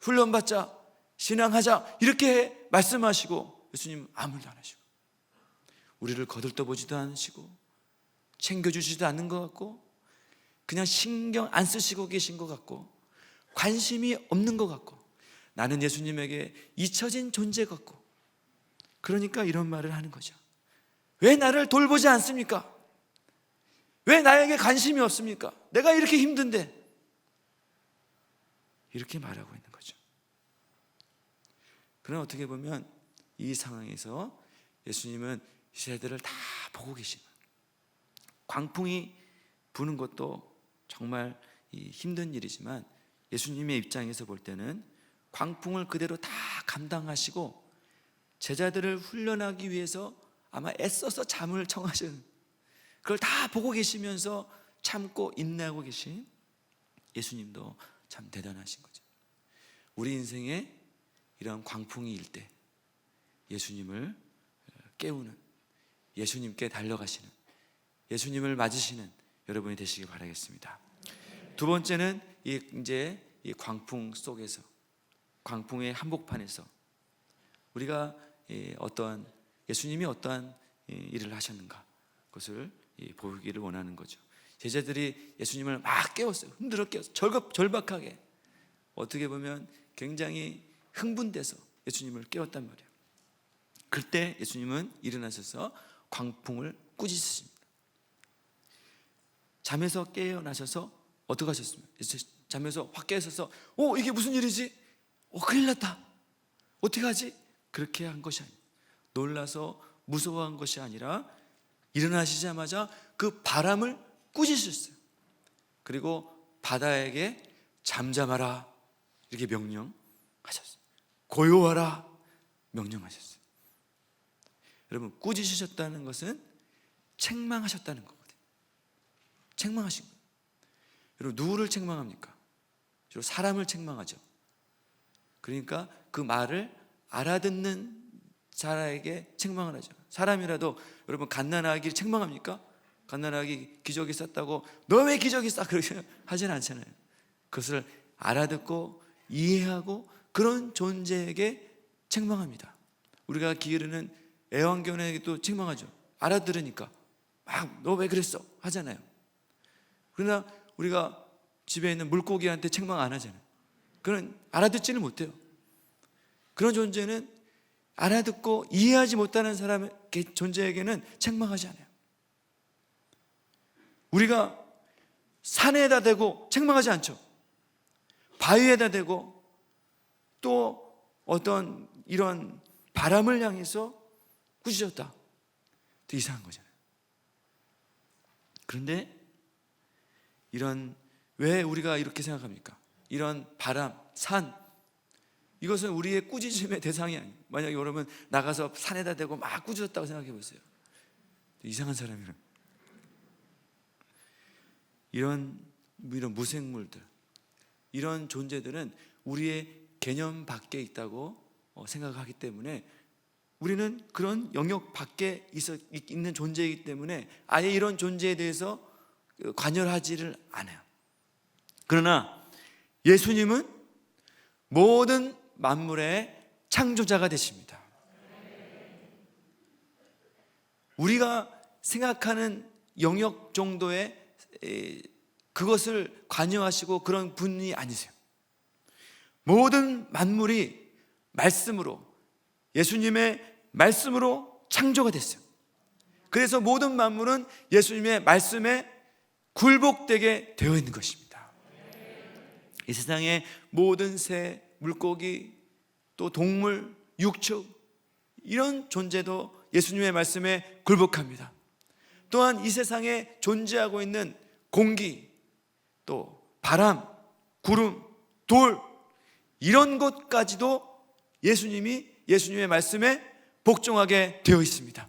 훈련받자, 신앙하자, 이렇게 말씀하시고 예수님은 아무 일도 안 하시고, 우리를 거들떠보지도 않으시고 챙겨주지도 않는 것 같고, 그냥 신경 안 쓰시고 계신 것 같고, 관심이 없는 것 같고, 나는 예수님에게 잊혀진 존재 같고, 그러니까 이런 말을 하는 거죠. 왜 나를 돌보지 않습니까? 왜 나에게 관심이 없습니까? 내가 이렇게 힘든데, 이렇게 말하고 있는 거죠. 그러나 어떻게 보면 이 상황에서 예수님은 이세들을 다 보고 계시는, 광풍이 부는 것도 정말 힘든 일이지만 예수님의 입장에서 볼 때는 광풍을 그대로 다 감당하시고 제자들을 훈련하기 위해서 아마 애써서 잠을 청하신, 그걸 다 보고 계시면서 참고 인내하고 계신 예수님도 참 대단하신 거죠. 우리 인생에 이런 광풍이 일 때 예수님을 깨우는, 예수님께 달려가시는, 예수님을 맞으시는 여러분이 되시길 바라겠습니다. 두 번째는 이제 이 광풍 속에서, 광풍의 한복판에서 우리가 어떠한, 예수님이 어떠한 일을 하셨는가, 그것을 보기를 원하는 거죠. 제자들이 예수님을 막 깨웠어요. 흔들어 깨웠어요. 절박하게, 어떻게 보면 굉장히 흥분돼서 예수님을 깨웠단 말이에요. 그때 예수님은 일어나셔서 광풍을 꾸짖으십니다. 잠에서 깨어나셔서 어떻게 하셨습니까? 잠에서 확 깨어서 이게 무슨 일이지? 큰일 났다. 어떻게 하지? 그렇게 한 것이 아니에요. 놀라서 무서워한 것이 아니라 일어나시자마자 그 바람을 꾸짖으셨어요. 그리고 바다에게 잠잠하라 이렇게 명령하셨어요. 고요하라 명령하셨어요. 여러분, 꾸짖으셨다는 것은 책망하셨다는 거거든요. 책망하신 거예요. 여러분, 누구를 책망합니까? 주로 사람을 책망하죠. 그러니까 그 말을 알아듣는 자에게 책망을 하죠. 사람이라도 여러분 갓난아기를 책망합니까? 갓난아기 기저귀 쌌다고 너 왜 기저귀 싸? 그렇게 하지는 않잖아요. 그것을 알아듣고 이해하고 그런 존재에게 책망합니다. 우리가 기르는 애완견에게도 책망하죠. 알아들으니까 막 너 왜 그랬어? 하잖아요. 그러나 우리가 집에 있는 물고기한테 책망 안 하잖아요. 그건 알아듣지는 못해요. 그런 존재는 알아듣고 이해하지 못하는 사람의 존재에게는 책망하지 않아요. 우리가 산에다 대고 책망하지 않죠. 바위에다 대고 또 어떤 이런 바람을 향해서 꾸짖었다. 또 이상한 거잖아요. 그런데 왜 우리가 이렇게 생각합니까? 이런 바람, 산, 이것은 우리의 꾸짖음의 대상이 아니에요. 만약에 여러분 나가서 산에다 대고 막 꾸짖었다고 생각해 보세요. 이상한 사람이라. 이런 무생물들, 이런 존재들은 우리의 개념 밖에 있다고 생각하기 때문에 우리는 그런 영역 밖에 있는 존재이기 때문에 아예 이런 존재에 대해서 관여하지를 않아요. 그러나 예수님은 모든 만물의 창조자가 되십니다. 우리가 생각하는 영역 정도의 그것을 관여하시고 그런 분이 아니세요. 모든 만물이 말씀으로, 예수님의 말씀으로 창조가 됐어요. 그래서 모든 만물은 예수님의 말씀에 굴복되게 되어 있는 것입니다. 이 세상의 모든 새, 물고기, 또 동물, 육축, 이런 존재도 예수님의 말씀에 굴복합니다. 또한 이 세상에 존재하고 있는 공기, 또 바람, 구름, 돌, 이런 것까지도 예수님의 말씀에 복종하게 되어 있습니다.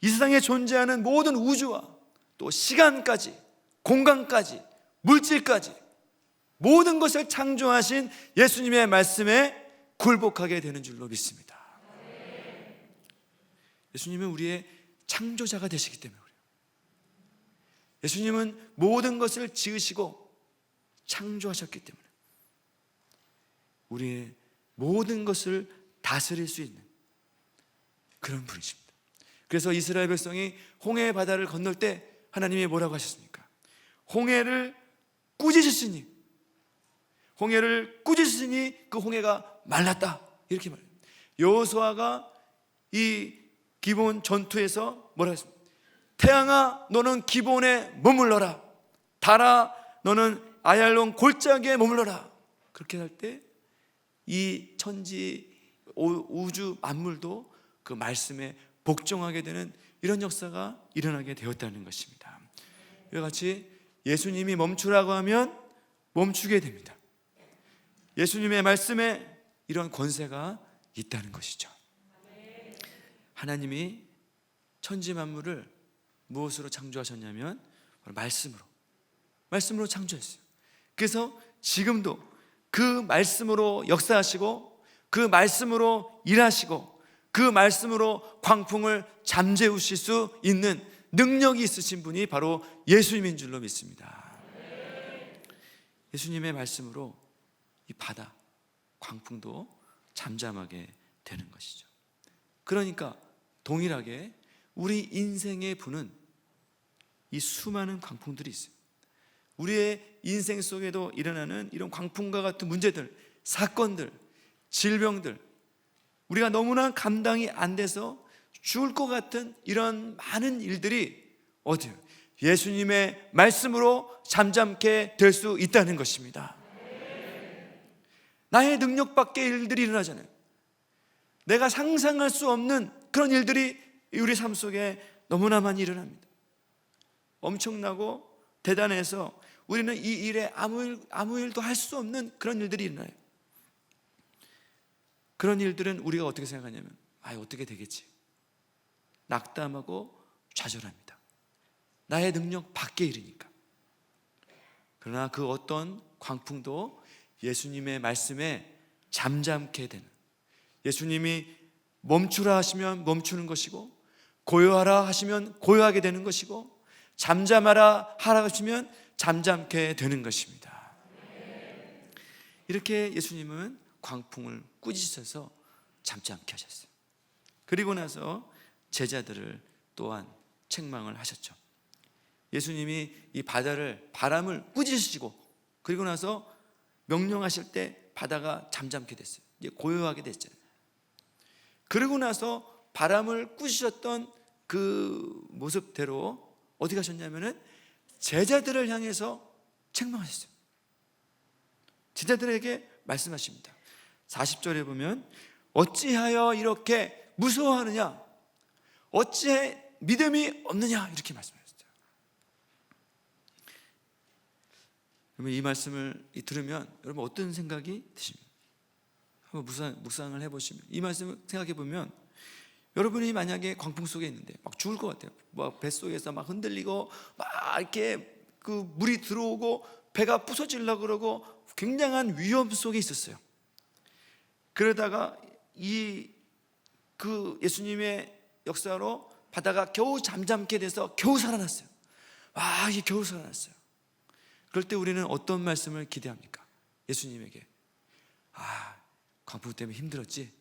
이 세상에 존재하는 모든 우주와 또 시간까지, 공간까지, 물질까지 모든 것을 창조하신 예수님의 말씀에 굴복하게 되는 줄로 믿습니다. 예수님은 우리의 창조자가 되시기 때문에 그래요. 예수님은 모든 것을 지으시고 창조하셨기 때문에 우리의 모든 것을 다스릴 수 있는 그런 분이십니다. 그래서 이스라엘 백성이 홍해 바다를 건널 때 하나님이 뭐라고 하셨습니까? 홍해를 꾸짖으시니 그 홍해가 말랐다, 이렇게 말해요. 여호수아가 이 기본 전투에서 뭐라고 했습니까? 태양아 너는 기본에 머물러라, 달아 너는 아얄론 골짜기에 머물러라. 그렇게 할 때 이 천지 우주 만물도 그 말씀에 복종하게 되는 이런 역사가 일어나게 되었다는 것입니다. 이와 같이 예수님이 멈추라고 하면 멈추게 됩니다. 예수님의 말씀에 이런 권세가 있다는 것이죠. 하나님이 천지 만물을 무엇으로 창조하셨냐면 바로 말씀으로 창조했어요. 그래서 지금도 그 말씀으로 역사하시고 그 말씀으로 일하시고 그 말씀으로 광풍을 잠재우실 수 있는 능력이 있으신 분이 바로 예수님인 줄로 믿습니다. 예수님의 말씀으로 이 바다, 광풍도 잠잠하게 되는 것이죠. 그러니까 동일하게 우리 인생에 부는 이 수많은 광풍들이 있어요. 우리의 인생 속에도 일어나는 이런 광풍과 같은 문제들, 사건들, 질병들, 우리가 너무나 감당이 안 돼서 죽을 것 같은 이런 많은 일들이 어디요? 예수님의 말씀으로 잠잠케 될 수 있다는 것입니다. 나의 능력 밖의 일들이 일어나잖아요. 내가 상상할 수 없는 그런 일들이 우리 삶 속에 너무나 많이 일어납니다. 엄청나고 대단해서 우리는 이 일에 아무 일도 할 수 없는 그런 일들이 일어나요. 그런 일들은 우리가 어떻게 생각하냐면 어떻게 되겠지, 낙담하고 좌절합니다. 나의 능력 밖의 일이니까. 그러나 그 어떤 광풍도 예수님의 말씀에 잠잠케 되는, 예수님이 멈추라 하시면 멈추는 것이고, 고요하라 하시면 고요하게 되는 것이고, 잠잠하라 하라 하시면 잠잠케 되는 것입니다. 이렇게 예수님은 광풍을 꾸짖으셔서 잠잠케 하셨어요. 그리고 나서 제자들을 또한 책망을 하셨죠. 예수님이 이 바람을 꾸짖으시고 그리고 나서 명령하실 때 바다가 잠잠케 됐어요. 이제 고요하게 됐잖아요. 그리고 나서 바람을 꾸짖으셨던 그 모습대로 어디 가셨냐면은 제자들을 향해서 책망하셨어요. 제자들에게 말씀하십니다. 40절에 보면 어찌하여 이렇게 무서워하느냐, 어찌해 믿음이 없느냐, 이렇게 말씀하셨어요. 그러면 이 말씀을 들으면 여러분 어떤 생각이 드십니까? 한번 묵상을 해보시면, 이 말씀을 생각해 보면, 여러분이 만약에 광풍 속에 있는데 막 죽을 것 같아요. 막 뱃속에서 막 흔들리고 막 이렇게 그 물이 들어오고 배가 부서지려고 그러고 굉장한 위험 속에 있었어요. 그러다가 그 예수님의 역사로 바다가 겨우 잠잠게 돼서 겨우 살아났어요. 이게 겨우 살아났어요. 그럴 때 우리는 어떤 말씀을 기대합니까? 예수님에게 광풍 때문에 힘들었지?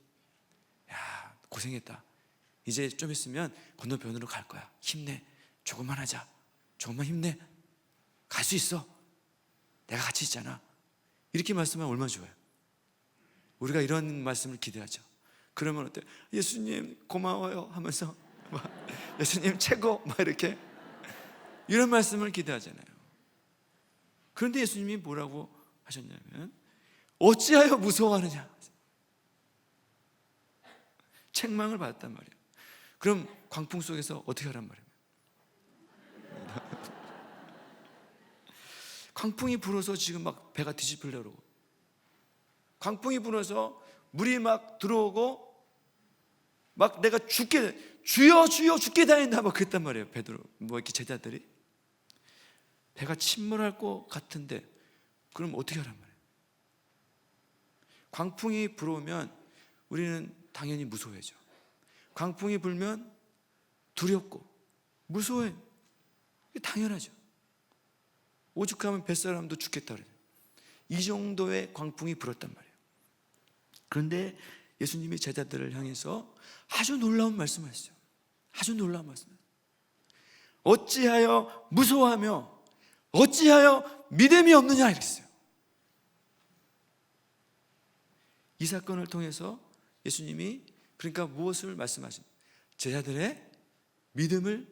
야, 고생했다. 이제 좀 있으면 건너편으로 갈 거야. 힘내. 조금만 하자. 조금만 힘내. 갈 수 있어. 내가 같이 있잖아. 이렇게 말씀하면 얼마나 좋아요. 우리가 이런 말씀을 기대하죠. 그러면 어때요? 예수님 고마워요 하면서 예수님 최고 이렇게 이런 말씀을 기대하잖아요. 그런데 예수님이 뭐라고 하셨냐면 어찌하여 무서워하느냐, 책망을 받았단 말이에요. 그럼 광풍 속에서 어떻게 하란 말이에요? 광풍이 불어서 지금 막 배가 뒤집히려고 그러고, 광풍이 불어서 물이 막 들어오고 막 내가 주여 죽게 다닌다 막 그랬단 말이에요. 베드로 이렇게 제자들이 배가 침몰할 것 같은데 그럼 어떻게 하란 말이에요? 광풍이 불어오면 우리는 당연히 무서워하죠. 광풍이 불면 두렵고 무서워해. 이게 당연하죠. 오죽하면 뱃사람도 죽겠다 그래요. 이 정도의 광풍이 불었단 말이에요. 그런데 예수님이 제자들을 향해서 아주 놀라운 말씀을 하셨어요. 아주 놀라운 말씀을. 어찌하여 무서워하며 어찌하여 믿음이 없느냐, 이렇게 했어요. 이 사건을 통해서 예수님이 그러니까 무엇을 말씀하신? 제자들의 믿음을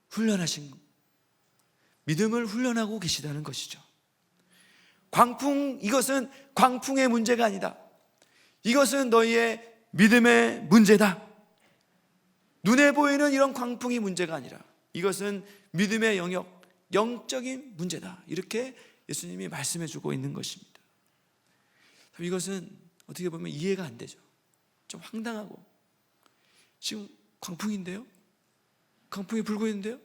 훈련하고 계시다는 것이죠. 이것은 광풍의 문제가 아니다. 이것은 너희의 믿음의 문제다. 눈에 보이는 이런 광풍이 문제가 아니라 이것은 믿음의 영역, 영적인 문제다. 이렇게 예수님이 말씀해 주고 있는 것입니다. 이것은 어떻게 보면 이해가 안 되죠. 좀 황당하고, 지금 광풍인데요? 광풍이 불고 있는데요?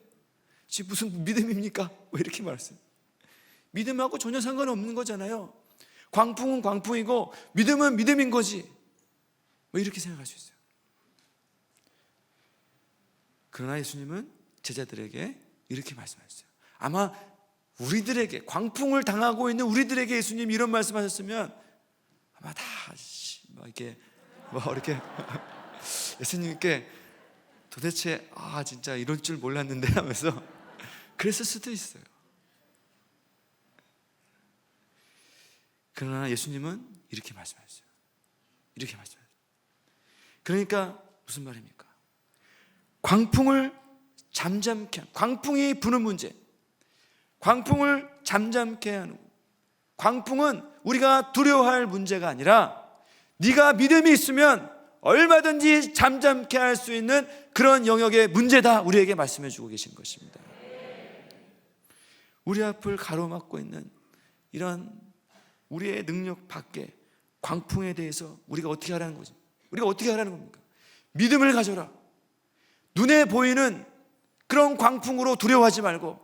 지금 무슨 믿음입니까? 왜 이렇게 말했어요? 믿음하고 전혀 상관없는 거잖아요. 광풍은 광풍이고 믿음은 믿음인 거지. 왜 이렇게 생각할 수 있어요? 그러나 예수님은 제자들에게 이렇게 말씀하셨어요. 아마 우리들에게, 광풍을 당하고 있는 우리들에게 예수님이 이런 말씀하셨으면 아마 다 이렇게 예수님께 도대체 진짜 이럴 줄 몰랐는데 하면서 그랬을 수도 있어요. 그러나 예수님은 이렇게 말씀하셨어요. 이렇게 말씀하셨어요. 그러니까 무슨 말입니까? 광풍을 잠잠케 하는, 광풍이 부는 문제, 광풍을 잠잠케 하는, 광풍은 우리가 두려워할 문제가 아니라 네가 믿음이 있으면 얼마든지 잠잠케 할 수 있는 그런 영역의 문제다, 우리에게 말씀해 주고 계신 것입니다. 우리 앞을 가로막고 있는 이런 우리의 능력 밖에 광풍에 대해서 우리가 어떻게 하라는 거지? 우리가 어떻게 하라는 겁니까? 믿음을 가져라. 눈에 보이는 그런 광풍으로 두려워하지 말고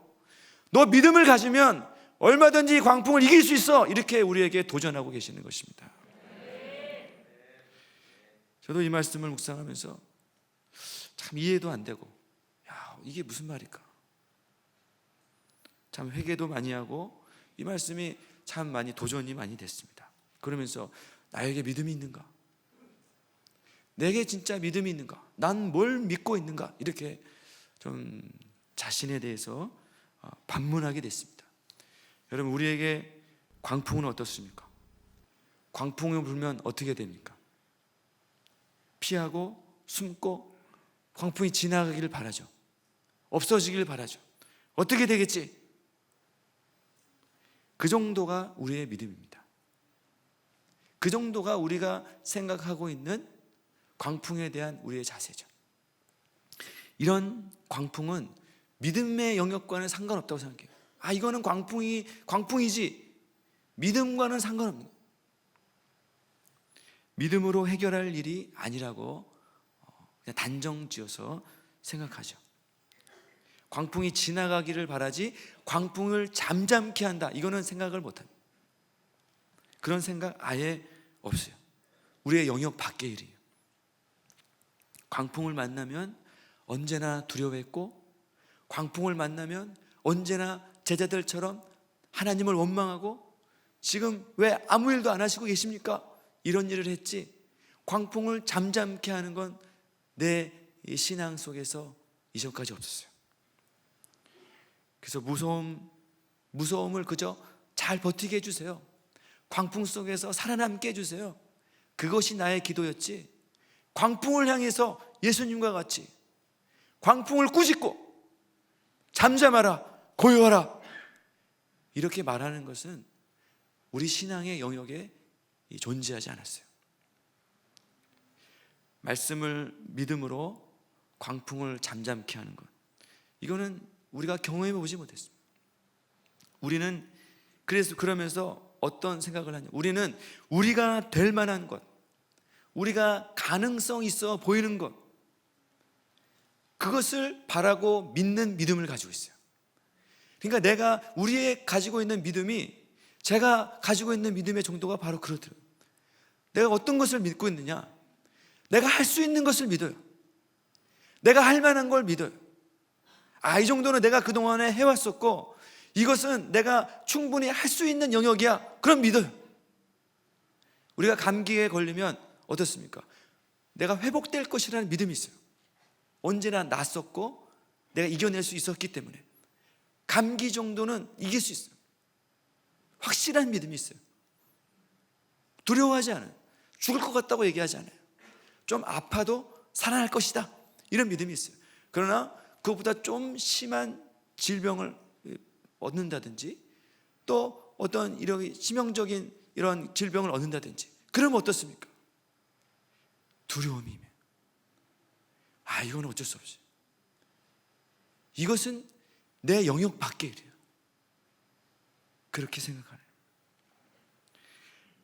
너 믿음을 가지면 얼마든지 광풍을 이길 수 있어, 이렇게 우리에게 도전하고 계시는 것입니다. 저도 이 말씀을 묵상하면서 참 이해도 안 되고, 이게 무슨 말일까? 참 회개도 많이 하고 이 말씀이 참 많이 도전이 많이 됐습니다. 그러면서 나에게 믿음이 있는가? 내게 진짜 믿음이 있는가? 난 뭘 믿고 있는가? 이렇게 좀 자신에 대해서 반문하게 됐습니다. 여러분, 우리에게 광풍은 어떻습니까? 광풍이 불면 어떻게 됩니까? 피하고 숨고 광풍이 지나가기를 바라죠. 없어지기를 바라죠. 어떻게 되겠지? 그 정도가 우리의 믿음입니다. 그 정도가 우리가 생각하고 있는 광풍에 대한 우리의 자세죠. 이런 광풍은 믿음의 영역과는 상관없다고 생각해요. 이거는 광풍이지 믿음과는 상관없는 거예요. 믿음으로 해결할 일이 아니라고 그냥 단정지어서 생각하죠. 광풍이 지나가기를 바라지 광풍을 잠잠케 한다, 이거는 생각을 못합니다. 그런 생각 아예 없어요. 우리의 영역 밖의 일이에요. 광풍을 만나면 언제나 두려워했고, 광풍을 만나면 언제나 제자들처럼 하나님을 원망하고 지금 왜 아무 일도 안 하시고 계십니까? 이런 일을 했지, 광풍을 잠잠케 하는 건 내 신앙 속에서 이전까지 없었어요. 그래서 무서움을 그저 잘 버티게 해주세요. 광풍 속에서 살아남게 해주세요. 그것이 나의 기도였지, 광풍을 향해서 예수님과 같이 광풍을 꾸짖고 잠잠하라, 고요하라, 이렇게 말하는 것은 우리 신앙의 영역에 존재하지 않았어요. 말씀을 믿음으로 광풍을 잠잠케 하는 것, 이거는 우리가 경험해 보지 못했습니다. 우리는 그러면서 어떤 생각을 하냐, 우리는 우리가 될 만한 것, 우리가 가능성 있어 보이는 것, 그것을 바라고 믿는 믿음을 가지고 있어요. 그러니까 내가 우리의 가지고 있는 믿음이, 제가 가지고 있는 믿음의 정도가 바로 그렇더라고요. 내가 어떤 것을 믿고 있느냐, 내가 할 수 있는 것을 믿어요. 내가 할 만한 걸 믿어요. 이 정도는 내가 그동안에 해왔었고 이것은 내가 충분히 할 수 있는 영역이야, 그럼 믿어요. 우리가 감기에 걸리면 어떻습니까? 내가 회복될 것이라는 믿음이 있어요. 언제나 낫었고 내가 이겨낼 수 있었기 때문에 감기 정도는 이길 수 있어요. 확실한 믿음이 있어요. 두려워하지 않아요. 죽을 것 같다고 얘기하지 않아요. 좀 아파도 살아날 것이다, 이런 믿음이 있어요. 그러나 그것보다 좀 심한 질병을 얻는다든지 또 어떤 이런 치명적인 이런 질병을 얻는다든지 그러면 어떻습니까? 두려움이면 이건 어쩔 수 없이, 이것은 내 영역 밖의 일이에요. 그렇게 생각하네요.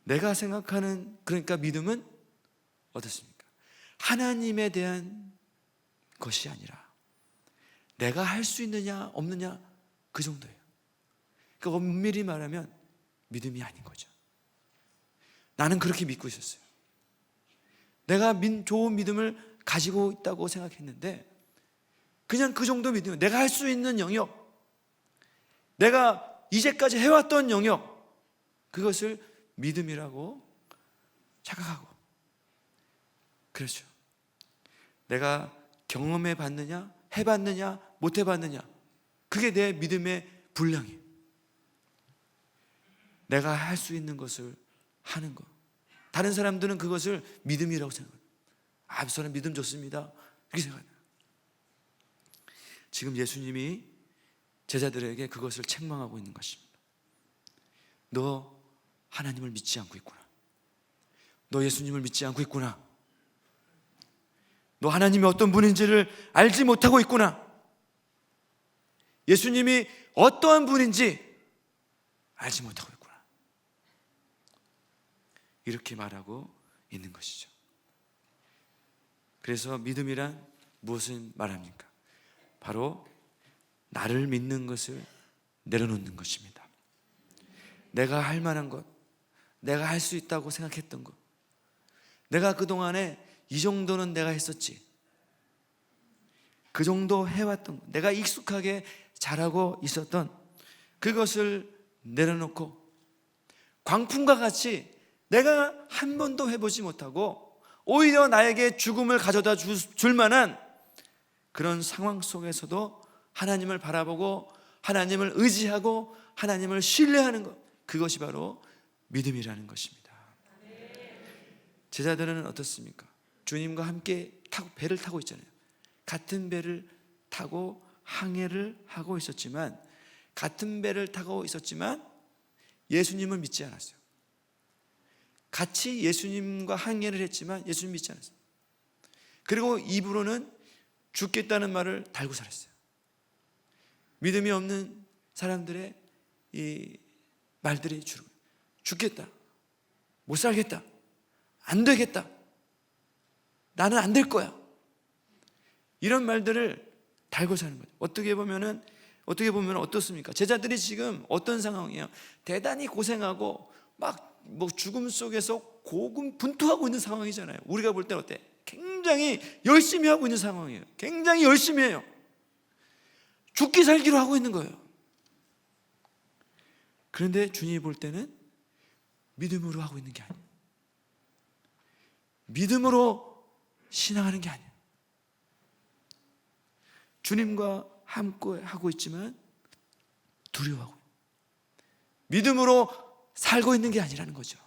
내가 생각하는, 그러니까 믿음은 어떻습니까? 하나님에 대한 것이 아니라 내가 할 수 있느냐 없느냐 그 정도예요. 그러니까 엄밀히 말하면 믿음이 아닌 거죠. 나는 그렇게 믿고 있었어요. 내가 좋은 믿음을 가지고 있다고 생각했는데 그냥 그 정도 믿으면 내가 할 수 있는 영역, 내가 이제까지 해왔던 영역, 그것을 믿음이라고 착각하고, 그렇죠. 내가 경험해 봤느냐, 해봤느냐, 못 해봤느냐, 그게 내 믿음의 분량이에요. 내가 할 수 있는 것을 하는 것. 다른 사람들은 그것을 믿음이라고 생각해요. 아, 그 사람 믿음 좋습니다, 이렇게 생각해요. 지금 예수님이 제자들에게 그것을 책망하고 있는 것입니다. 너 하나님을 믿지 않고 있구나. 너 예수님을 믿지 않고 있구나. 너 하나님이 어떤 분인지를 알지 못하고 있구나. 예수님이 어떠한 분인지 알지 못하고 있구나. 이렇게 말하고 있는 것이죠. 그래서 믿음이란 무엇을 말합니까? 바로 나를 믿는 것을 내려놓는 것입니다. 내가 할 만한 것, 내가 할 수 있다고 생각했던 것, 내가 그동안에 이 정도는 내가 했었지, 그 정도 해왔던 것, 내가 익숙하게 잘하고 있었던 그것을 내려놓고 광풍과 같이 내가 한 번도 해보지 못하고 오히려 나에게 죽음을 가져다 줄 만한 그런 상황 속에서도 하나님을 바라보고 하나님을 의지하고 하나님을 신뢰하는 것, 그것이 바로 믿음이라는 것입니다. 제자들은 어떻습니까? 주님과 함께 배를 타고 있잖아요. 같은 배를 타고 항해를 하고 있었지만, 같은 배를 타고 있었지만 예수님을 믿지 않았어요. 같이 예수님과 항해를 했지만 예수님 믿지 않았어요. 그리고 입으로는 죽겠다는 말을 달고 살았어요. 믿음이 없는 사람들의 이 말들이 주로 죽겠다, 못 살겠다, 안 되겠다, 나는 안 될 거야, 이런 말들을 달고 사는 거죠. 어떻게 보면 어떻습니까? 제자들이 지금 어떤 상황이에요? 대단히 고생하고 막 죽음 속에서 고군분투하고 있는 상황이잖아요. 우리가 볼 때는 어때? 굉장히 열심히 하고 있는 상황이에요. 굉장히 열심히 해요. 죽기 살기로 하고 있는 거예요. 그런데 주님이 볼 때는 믿음으로 하고 있는 게 아니에요. 믿음으로 신앙하는 게 아니에요. 주님과 함께 하고 있지만 두려워하고 믿음으로 살고 있는 게 아니라는 거죠.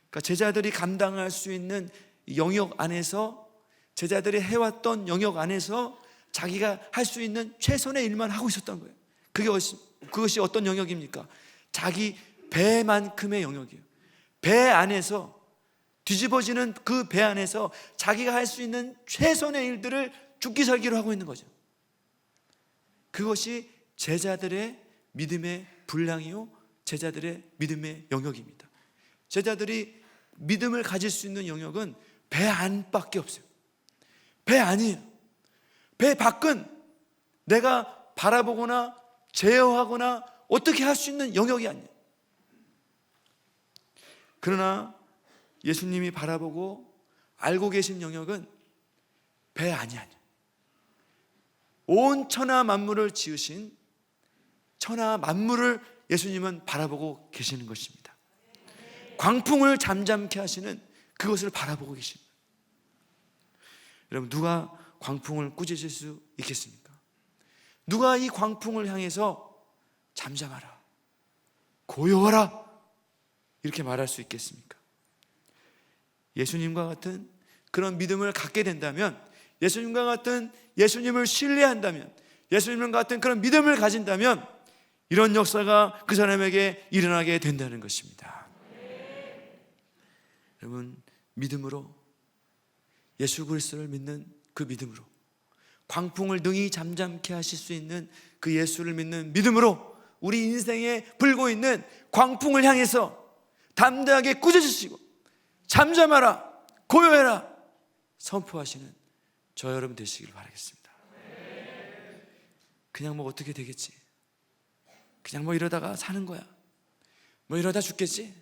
그러니까 제자들이 감당할 수 있는 영역 안에서, 제자들이 해왔던 영역 안에서 자기가 할 수 있는 최선의 일만 하고 있었던 거예요. 그것이 어떤 영역입니까? 자기 배만큼의 영역이에요. 배 안에서, 뒤집어지는 그 배 안에서 자기가 할 수 있는 최선의 일들을 죽기 살기로 하고 있는 거죠. 그것이 제자들의 믿음의 분량이요, 제자들의 믿음의 영역입니다. 제자들이 믿음을 가질 수 있는 영역은 배 안밖에 없어요. 배 안이에요. 배 밖은 내가 바라보거나 제어하거나 어떻게 할 수 있는 영역이 아니에요. 그러나 예수님이 바라보고 알고 계신 영역은 배 안이 아니에요. 온 천하 만물을 지으신 천하 만물을 예수님은 바라보고 계시는 것입니다. 광풍을 잠잠케 하시는 그것을 바라보고 계십니다. 여러분, 누가 광풍을 꾸짖을 수 있겠습니까? 누가 이 광풍을 향해서 잠잠하라, 고요하라, 이렇게 말할 수 있겠습니까? 예수님과 같은 그런 믿음을 갖게 된다면, 예수님과 같은 예수님을 신뢰한다면, 예수님과 같은 그런 믿음을 가진다면 이런 역사가 그 사람에게 일어나게 된다는 것입니다. 여러분, 믿음으로, 예수 그리스도를 믿는 그 믿음으로, 광풍을 능히 잠잠케 하실 수 있는 그 예수를 믿는 믿음으로 우리 인생에 불고 있는 광풍을 향해서 담대하게 꾸짖으시고 잠잠하라, 고요해라 선포하시는 저 여러분 되시길 바라겠습니다. 그냥 뭐 어떻게 되겠지, 그냥 뭐 이러다가 사는 거야, 뭐 이러다 죽겠지,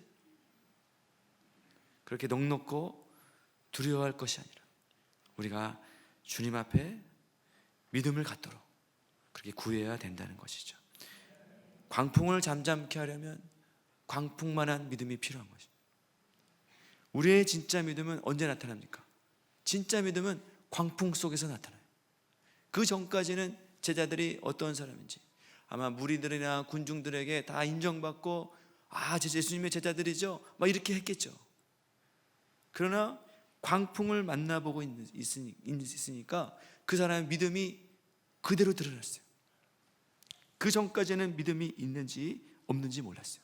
그렇게 넋놓고 두려워할 것이 아니라 우리가 주님 앞에 믿음을 갖도록 그렇게 구해야 된다는 것이죠. 광풍을 잠잠케 하려면 광풍만한 믿음이 필요한 것이죠. 우리의 진짜 믿음은 언제 나타납니까? 진짜 믿음은 광풍 속에서 나타나요. 그 전까지는 제자들이 어떤 사람인지 아마 무리들이나 군중들에게 다 인정받고 예수님의 제자들이죠 막 이렇게 했겠죠. 그러나 광풍을 만나보고 있으니까 그 사람의 믿음이 그대로 드러났어요. 그 전까지는 믿음이 있는지 없는지 몰랐어요.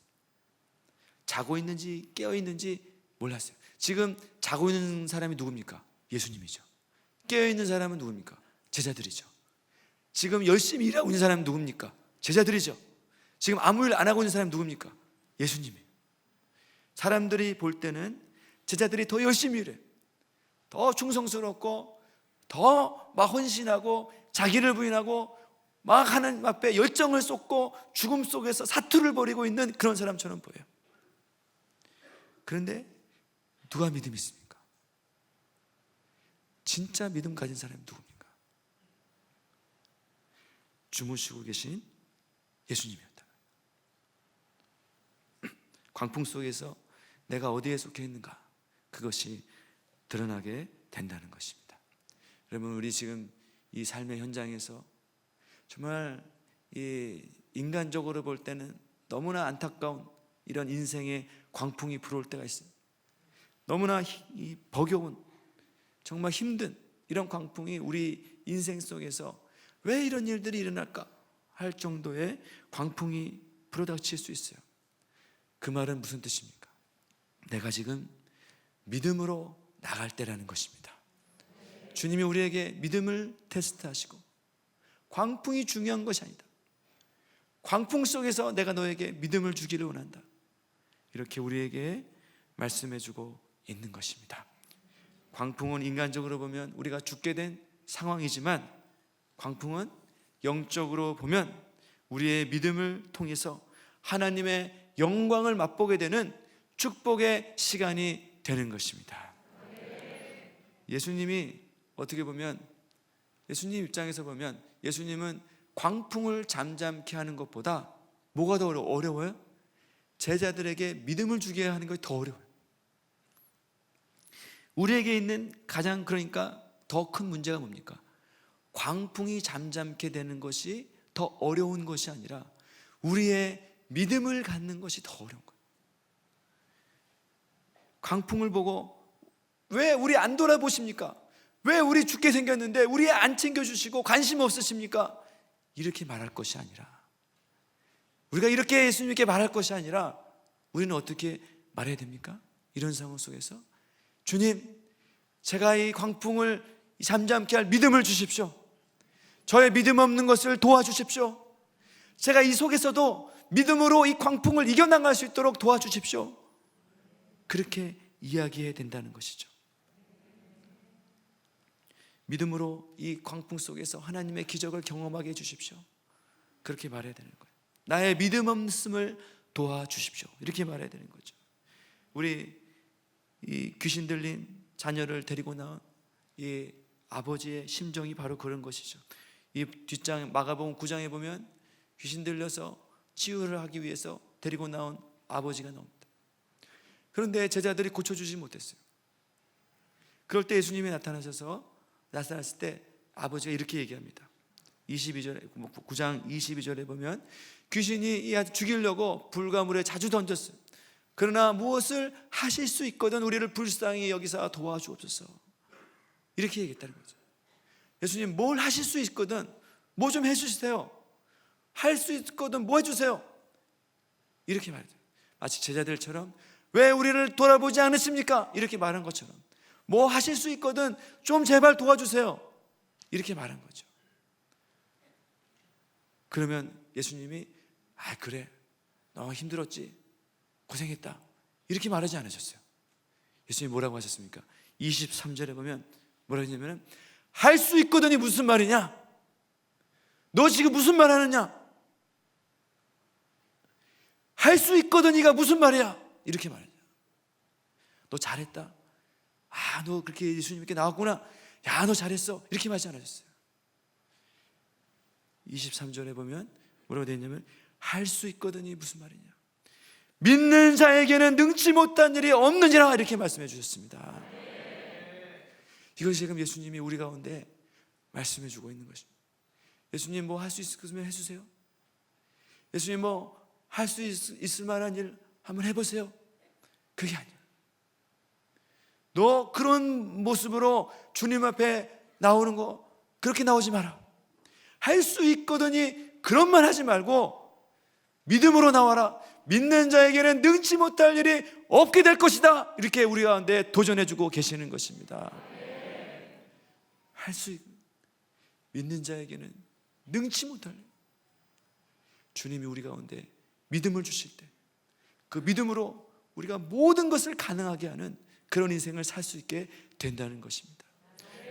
자고 있는지 깨어 있는지 몰랐어요. 지금 자고 있는 사람이 누굽니까? 예수님이죠. 깨어 있는 사람은 누굽니까? 제자들이죠. 지금 열심히 일하고 있는 사람은 누굽니까? 제자들이죠. 지금 아무 일 안 하고 있는 사람은 누굽니까? 예수님이에요. 사람들이 볼 때는 제자들이 더 열심히 일해, 더 충성스럽고 더 막 헌신하고 자기를 부인하고 막 하나님 앞에 열정을 쏟고 죽음 속에서 사투를 벌이고 있는 그런 사람처럼 보여요. 그런데 누가 믿음이 있습니까? 진짜 믿음 가진 사람이 누굽니까? 주무시고 계신 예수님이었다. 광풍 속에서 내가 어디에 속해 있는가, 그것이 드러나게 된다는 것입니다. 여러분, 우리 지금 이 삶의 현장에서 정말 이 인간적으로 볼 때는 너무나 안타까운 이런 인생의 광풍이 불어올 때가 있어요. 너무나 버거운, 정말 힘든 이런 광풍이 우리 인생 속에서 왜 이런 일들이 일어날까 할 정도의 광풍이 불어닥칠 수 있어요. 그 말은 무슨 뜻입니까? 내가 지금 믿음으로 나갈 때라는 것입니다. 주님이 우리에게 믿음을 테스트하시고, 광풍이 중요한 것이 아니다, 광풍 속에서 내가 너에게 믿음을 주기를 원한다, 이렇게 우리에게 말씀해주고 있는 것입니다. 광풍은 인간적으로 보면 우리가 죽게 된 상황이지만, 광풍은 영적으로 보면 우리의 믿음을 통해서 하나님의 영광을 맛보게 되는 축복의 시간이 되는 것입니다. 예수님이 어떻게 보면, 예수님 입장에서 보면 예수님은 광풍을 잠잠케 하는 것보다 뭐가 더 어려워요? 제자들에게 믿음을 주게 하는 것이 더 어려워요. 우리에게 있는 가장, 그러니까 더 큰 문제가 뭡니까? 광풍이 잠잠케 되는 것이 더 어려운 것이 아니라 우리의 믿음을 갖는 것이 더 어려운 거예요. 광풍을 보고 왜 우리 안 돌아보십니까? 왜 우리 죽게 생겼는데 우리 안 챙겨주시고 관심 없으십니까? 이렇게 말할 것이 아니라, 우리가 이렇게 예수님께 말할 것이 아니라 우리는 어떻게 말해야 됩니까? 이런 상황 속에서 주님, 제가 이 광풍을 잠잠케 할 믿음을 주십시오. 저의 믿음 없는 것을 도와주십시오. 제가 이 속에서도 믿음으로 이 광풍을 이겨나갈 수 있도록 도와주십시오. 그렇게 이야기해야 된다는 것이죠. 믿음으로 이 광풍 속에서 하나님의 기적을 경험하게 해주십시오. 그렇게 말해야 되는 거예요. 나의 믿음 없음을 도와주십시오. 이렇게 말해야 되는 거죠. 우리 이 귀신 들린 자녀를 데리고 나온 이 아버지의 심정이 바로 그런 것이죠. 이 뒷장 마가복음 9장에 보면 귀신 들려서 치유를 하기 위해서 데리고 나온 아버지가 나옵니다. 그런데 제자들이 고쳐주지 못했어요. 그럴 때 예수님이 나타났을 때 아버지가 이렇게 얘기합니다. 22절에, 9장 22절에 보면 귀신이 이 아들 죽이려고 불과 물에 자주 던졌어요. 그러나 무엇을 하실 수 있거든 우리를 불쌍히 여기사 도와주옵소서. 이렇게 얘기했다는 거죠. 예수님, 뭘 하실 수 있거든 뭐 좀 해주세요. 할 수 있거든 뭐 해주세요. 이렇게 말해요. 마치 제자들처럼 왜 우리를 돌아보지 않으십니까? 이렇게 말한 것처럼 뭐 하실 수 있거든 좀 제발 도와주세요. 이렇게 말한 거죠. 그러면 예수님이 그래, 너 힘들었지, 고생했다, 이렇게 말하지 않으셨어요. 예수님이 뭐라고 하셨습니까? 23절에 보면 뭐라 했냐면 할 수 있거든이 무슨 말이냐? 너 지금 무슨 말 하느냐? 할 수 있거든이가 무슨 말이야? 이렇게 말해요. 너 잘했다. 아, 너 그렇게 예수님께 나왔구나. 야, 너 잘했어. 이렇게 말하지 않으셨어요. 23절에 보면 뭐라고 되어 있냐면 할 수 있거든이 무슨 말이냐? 믿는 자에게는 능치 못한 일이 없느니라 이렇게 말씀해 주셨습니다. 이것이 지금 예수님이 우리 가운데 말씀해 주고 있는 것입니다. 예수님 뭐 할 수 있으면 해주세요. 예수님 뭐 할 수 있을 만한 일 한번 해보세요. 그게 아니야. 너 그런 모습으로 주님 앞에 나오는 거 그렇게 나오지 마라. 할 수 있거든이 그런 말 하지 말고 믿음으로 나와라. 믿는 자에게는 능치 못할 일이 없게 될 것이다. 이렇게 우리 가운데 도전해주고 계시는 것입니다. 할 수 믿는 자에게는 능치 못할 일. 주님이 우리 가운데 믿음을 주실 때 그 믿음으로 우리가 모든 것을 가능하게 하는 그런 인생을 살 수 있게 된다는 것입니다.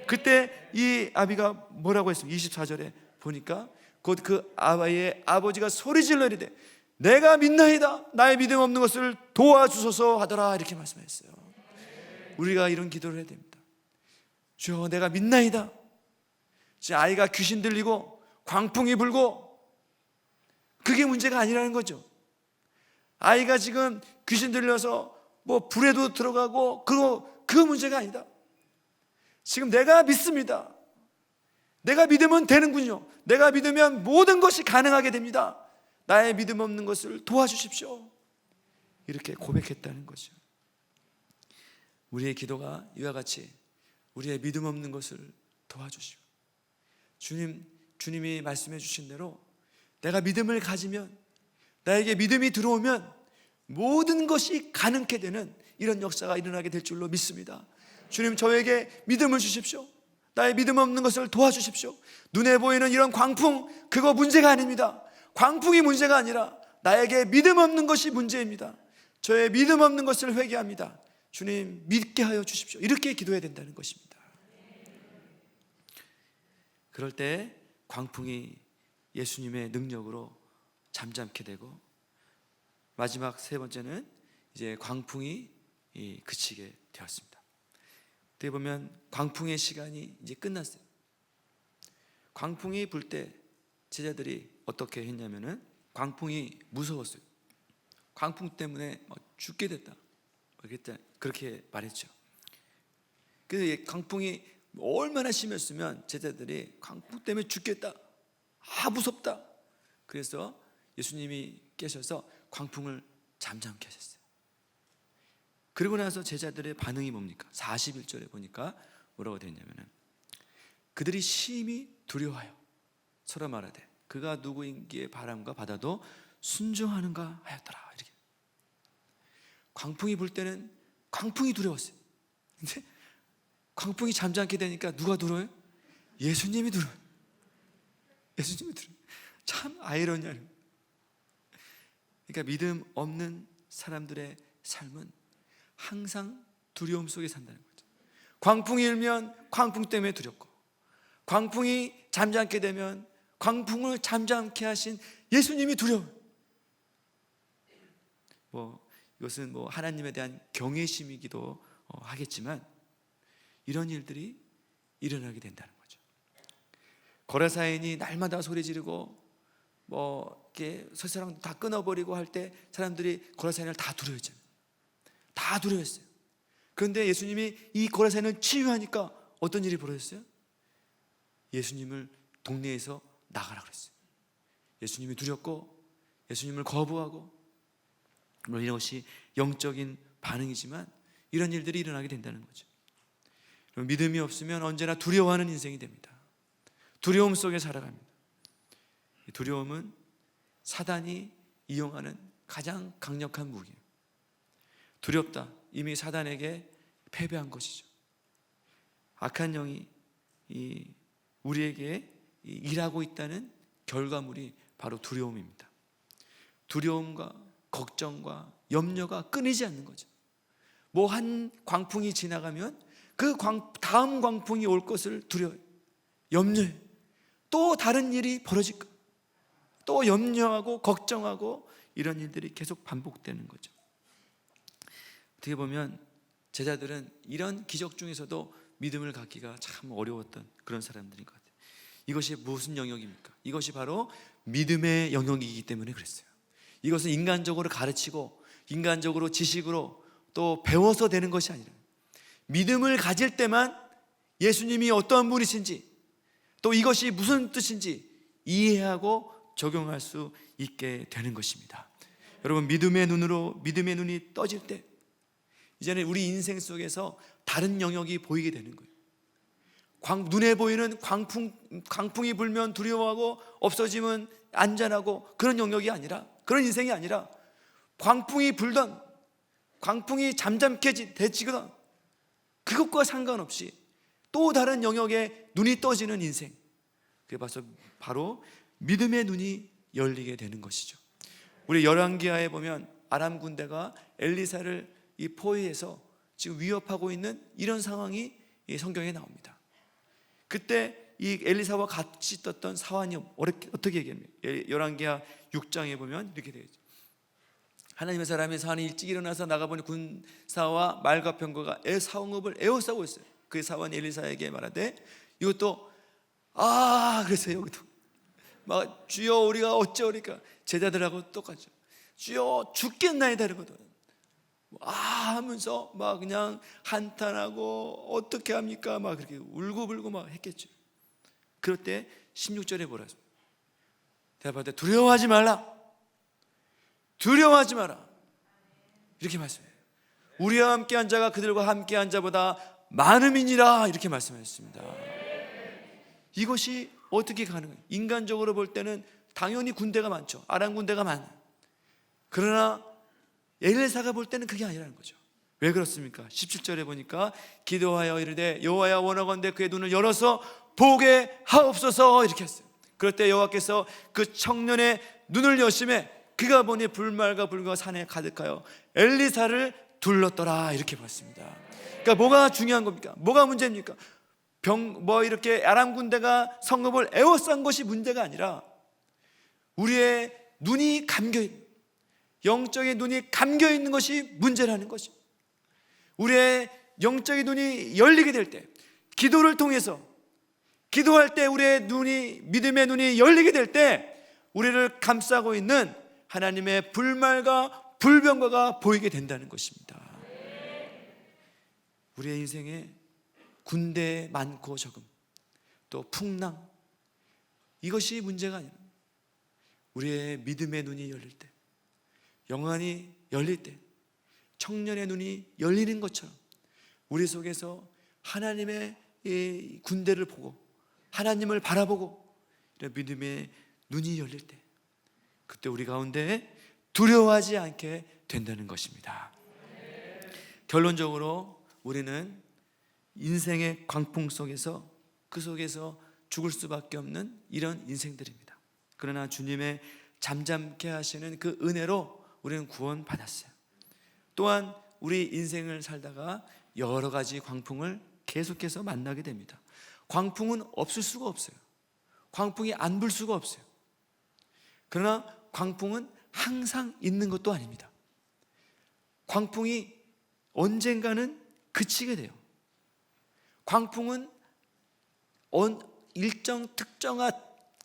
그때 이 아비가 뭐라고 했습니까? 24절에 보니까 곧 그 아바의 아버지가 소리질러 이르되 내가 믿나이다. 나의 믿음 없는 것을 도와주소서 하더라. 이렇게 말씀했어요. 우리가 이런 기도를 해야 됩니다. 주여, 내가 믿나이다. 지금 아이가 귀신 들리고 광풍이 불고 그게 문제가 아니라는 거죠. 아이가 지금 귀신 들려서 뭐 불에도 들어가고 그거 문제가 아니다. 지금 내가 믿습니다. 내가 믿으면 되는군요. 내가 믿으면 모든 것이 가능하게 됩니다. 나의 믿음 없는 것을 도와주십시오. 이렇게 고백했다는 거죠. 우리의 기도가 이와 같이 우리의 믿음 없는 것을 도와주시고 주님이 말씀해 주신 대로 내가 믿음을 가지면 나에게 믿음이 들어오면 모든 것이 가능케 되는 이런 역사가 일어나게 될 줄로 믿습니다. 주님, 저에게 믿음을 주십시오. 나의 믿음 없는 것을 도와주십시오. 눈에 보이는 이런 광풍, 그거 문제가 아닙니다. 광풍이 문제가 아니라 나에게 믿음 없는 것이 문제입니다. 저의 믿음 없는 것을 회개합니다. 주님, 믿게 하여 주십시오. 이렇게 기도해야 된다는 것입니다. 그럴 때 광풍이 예수님의 능력으로 잠잠케 되고, 마지막 세 번째는 이제 광풍이 그치게 되었습니다. 어떻게 보면 광풍의 시간이 이제 끝났어요. 광풍이 불 때 제자들이 어떻게 했냐면은 광풍이 무서웠어요. 광풍 때문에 죽게 됐다. 그렇게 말했죠. 그래서 광풍이 얼마나 심했으면 제자들이 광풍 때문에 죽겠다. 아, 무섭다. 그래서 예수님이 깨셔서 광풍을 잠잠케 하셨어요. 그리고 나서 제자들의 반응이 뭡니까? 41절에 보니까 뭐라고 되어 있냐면은 그들이 심히 두려워하여 서로 말하되 그가 누구인기에 바람과 바다도 순종하는가 하였더라. 이렇게. 광풍이 불 때는 광풍이 두려웠어요. 근데 광풍이 잠잠게 되니까 누가 두려워요? 예수님이 두려워요. 예수님이 두려워요. 참 아이러니해요. 그러니까 믿음 없는 사람들의 삶은 항상 두려움 속에 산다는 거죠. 광풍이 일면 광풍 때문에 두렵고, 광풍이 잠잠게 되면 광풍을 잠잠케 하신 예수님이 두려워요. 이것은 하나님에 대한 경외심이기도 하겠지만 이런 일들이 일어나게 된다는 거죠. 거라사인이 날마다 소리 지르고 이렇게 설사랑 다 끊어버리고 할 때 사람들이 거라사인을 다 두려워했잖아요. 다 두려워했어요. 그런데 예수님이 이 거라사인을 치유하니까 어떤 일이 벌어졌어요? 예수님을 동네에서 나가라 그랬어요. 예수님이 두렵고 예수님을 거부하고 물론 이것이 영적인 반응이지만 이런 일들이 일어나게 된다는 거죠. 믿음이 없으면 언제나 두려워하는 인생이 됩니다. 두려움 속에 살아갑니다. 두려움은 사단이 이용하는 가장 강력한 무기예요. 두렵다. 이미 사단에게 패배한 것이죠. 악한 영이 우리에게 일하고 있다는 결과물이 바로 두려움입니다. 두려움과 걱정과 염려가 끊이지 않는 거죠. 한 광풍이 지나가면 다음 광풍이 올 것을 두려워해. 염려해. 또 다른 일이 벌어질까? 또 염려하고 걱정하고 이런 일들이 계속 반복되는 거죠. 어떻게 보면 제자들은 이런 기적 중에서도 믿음을 갖기가 참 어려웠던 그런 사람들인 것 같아요. 이것이 무슨 영역입니까? 이것이 바로 믿음의 영역이기 때문에 그랬어요. 이것은 인간적으로 가르치고 인간적으로 지식으로 또 배워서 되는 것이 아니라 믿음을 가질 때만 예수님이 어떠한 분이신지 또 이것이 무슨 뜻인지 이해하고 적용할 수 있게 되는 것입니다. 여러분, 믿음의 눈이 떠질 때 이제는 우리 인생 속에서 다른 영역이 보이게 되는 거예요. 눈에 보이는 광풍이 불면 두려워하고 없어지면 안전하고 그런 영역이 아니라, 그런 인생이 아니라 광풍이 불던, 광풍이 잠잠케 되치거든 그것과 상관없이 또 다른 영역에 눈이 떠지는 인생, 그게 바로 믿음의 눈이 열리게 되는 것이죠. 우리 열왕기하에 보면 아람 군대가 엘리사를 이 포위해서 지금 위협하고 있는 이런 상황이 이 성경에 나옵니다. 그때 이 엘리사와 같이 떴던 사환이 어떻게 얘기합니까? 열왕기하 6장에 보면 이렇게 되어 있죠. 하나님의 사람이 사환이 일찍 일어나서 나가보니 군사와 말과 병거가 사홍읍을 에워싸고 있어요. 그 사환이 엘리사에게 말하되, 이것도 그랬어요. 여기도 막 주여 우리가 어찌하리까. 제자들하고 똑같죠. 주여 죽겠나이다 이러거든. 하면서 막 그냥 한탄하고 어떻게 합니까? 막 그렇게 울고불고 막 했겠죠. 그럴 때 16절에 뭐라 했습니까? 대답할 때 두려워하지 말라. 두려워하지 마라. 이렇게 말씀해요. 우리와 함께한 자가 그들과 함께한 자보다 많음이니라. 이렇게 말씀하셨습니다. 이것이 어떻게 가능해요? 인간적으로 볼 때는 당연히 군대가 많죠. 아람 군대가 많아요. 그러나 엘리사가 볼 때는 그게 아니라는 거죠. 왜 그렇습니까? 17절에 보니까 기도하여 이르되 여호와여 원하건대 그의 눈을 열어서 보게 하옵소서 이렇게 했어요. 그럴 때 여호와께서 그 청년의 눈을 여심해 그가 보니 불말과 불과 산에 가득하여 엘리사를 둘렀더라 이렇게 봤습니다. 그러니까 뭐가 중요한 겁니까? 뭐가 문제입니까? 이렇게 아람 군대가 성읍을 에워싼 것이 문제가 아니라 우리의 눈이 감겨있는, 영적인 눈이 감겨있는 것이 문제라는 것입니다. 우리의 영적인 눈이 열리게 될 때, 기도를 통해서 기도할 때 우리의 믿음의 눈이 열리게 될 때 우리를 감싸고 있는 하나님의 불말과 불병거가 보이게 된다는 것입니다. 우리의 인생에 군대 많고 적음, 또 풍랑, 이것이 문제가 아니라 우리의 믿음의 눈이 열릴 때, 영안이 열릴 때, 청년의 눈이 열리는 것처럼 우리 속에서 하나님의 이 군대를 보고 하나님을 바라보고 이런 믿음의 눈이 열릴 때, 그때 우리 가운데 두려워하지 않게 된다는 것입니다. 결론적으로 우리는 인생의 광풍 속에서 그 속에서 죽을 수밖에 없는 이런 인생들입니다. 그러나 주님의 잠잠케 하시는 그 은혜로 우리는 구원받았어요. 또한 우리 인생을 살다가 여러 가지 광풍을 계속해서 만나게 됩니다. 광풍은 없을 수가 없어요. 광풍이 안 불 수가 없어요. 그러나 광풍은 항상 있는 것도 아닙니다. 광풍이 언젠가는 그치게 돼요. 광풍은 일정 특정한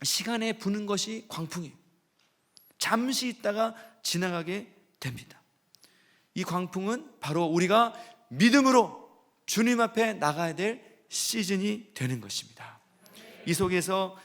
시간에 부는 것이 광풍이에요. 잠시 있다가 지나가게 됩니다. 이 광풍은 바로 우리가 믿음으로 주님 앞에 나가야 될 시즌이 되는 것입니다. 이 속에서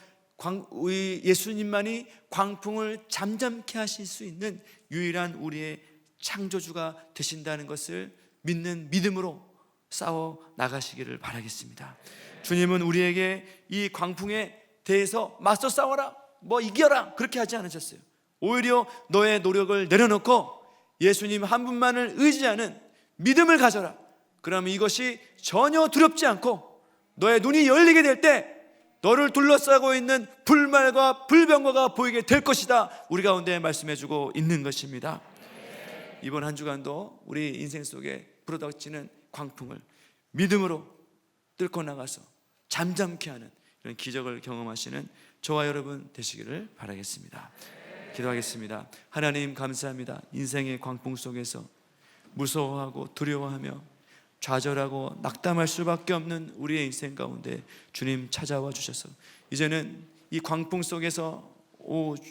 예수님만이 광풍을 잠잠케 하실 수 있는 유일한 우리의 창조주가 되신다는 것을 믿는 믿음으로 싸워 나가시기를 바라겠습니다. 주님은 우리에게 이 광풍에 대해서 맞서 싸워라, 이겨라 그렇게 하지 않으셨어요. 오히려 너의 노력을 내려놓고 예수님 한 분만을 의지하는 믿음을 가져라. 그러면 이것이 전혀 두렵지 않고 너의 눈이 열리게 될 때 너를 둘러싸고 있는 불말과 불병거가 보이게 될 것이다. 우리 가운데 말씀해주고 있는 것입니다. 이번 한 주간도 우리 인생 속에 불어닥치는 광풍을 믿음으로 뚫고 나가서 잠잠케 하는 이런 기적을 경험하시는 저와 여러분 되시기를 바라겠습니다. 기도하겠습니다. 하나님 감사합니다. 인생의 광풍 속에서 무서워하고 두려워하며 좌절하고 낙담할 수밖에 없는 우리의 인생 가운데 주님 찾아와 주셔서 이제는 이 광풍 속에서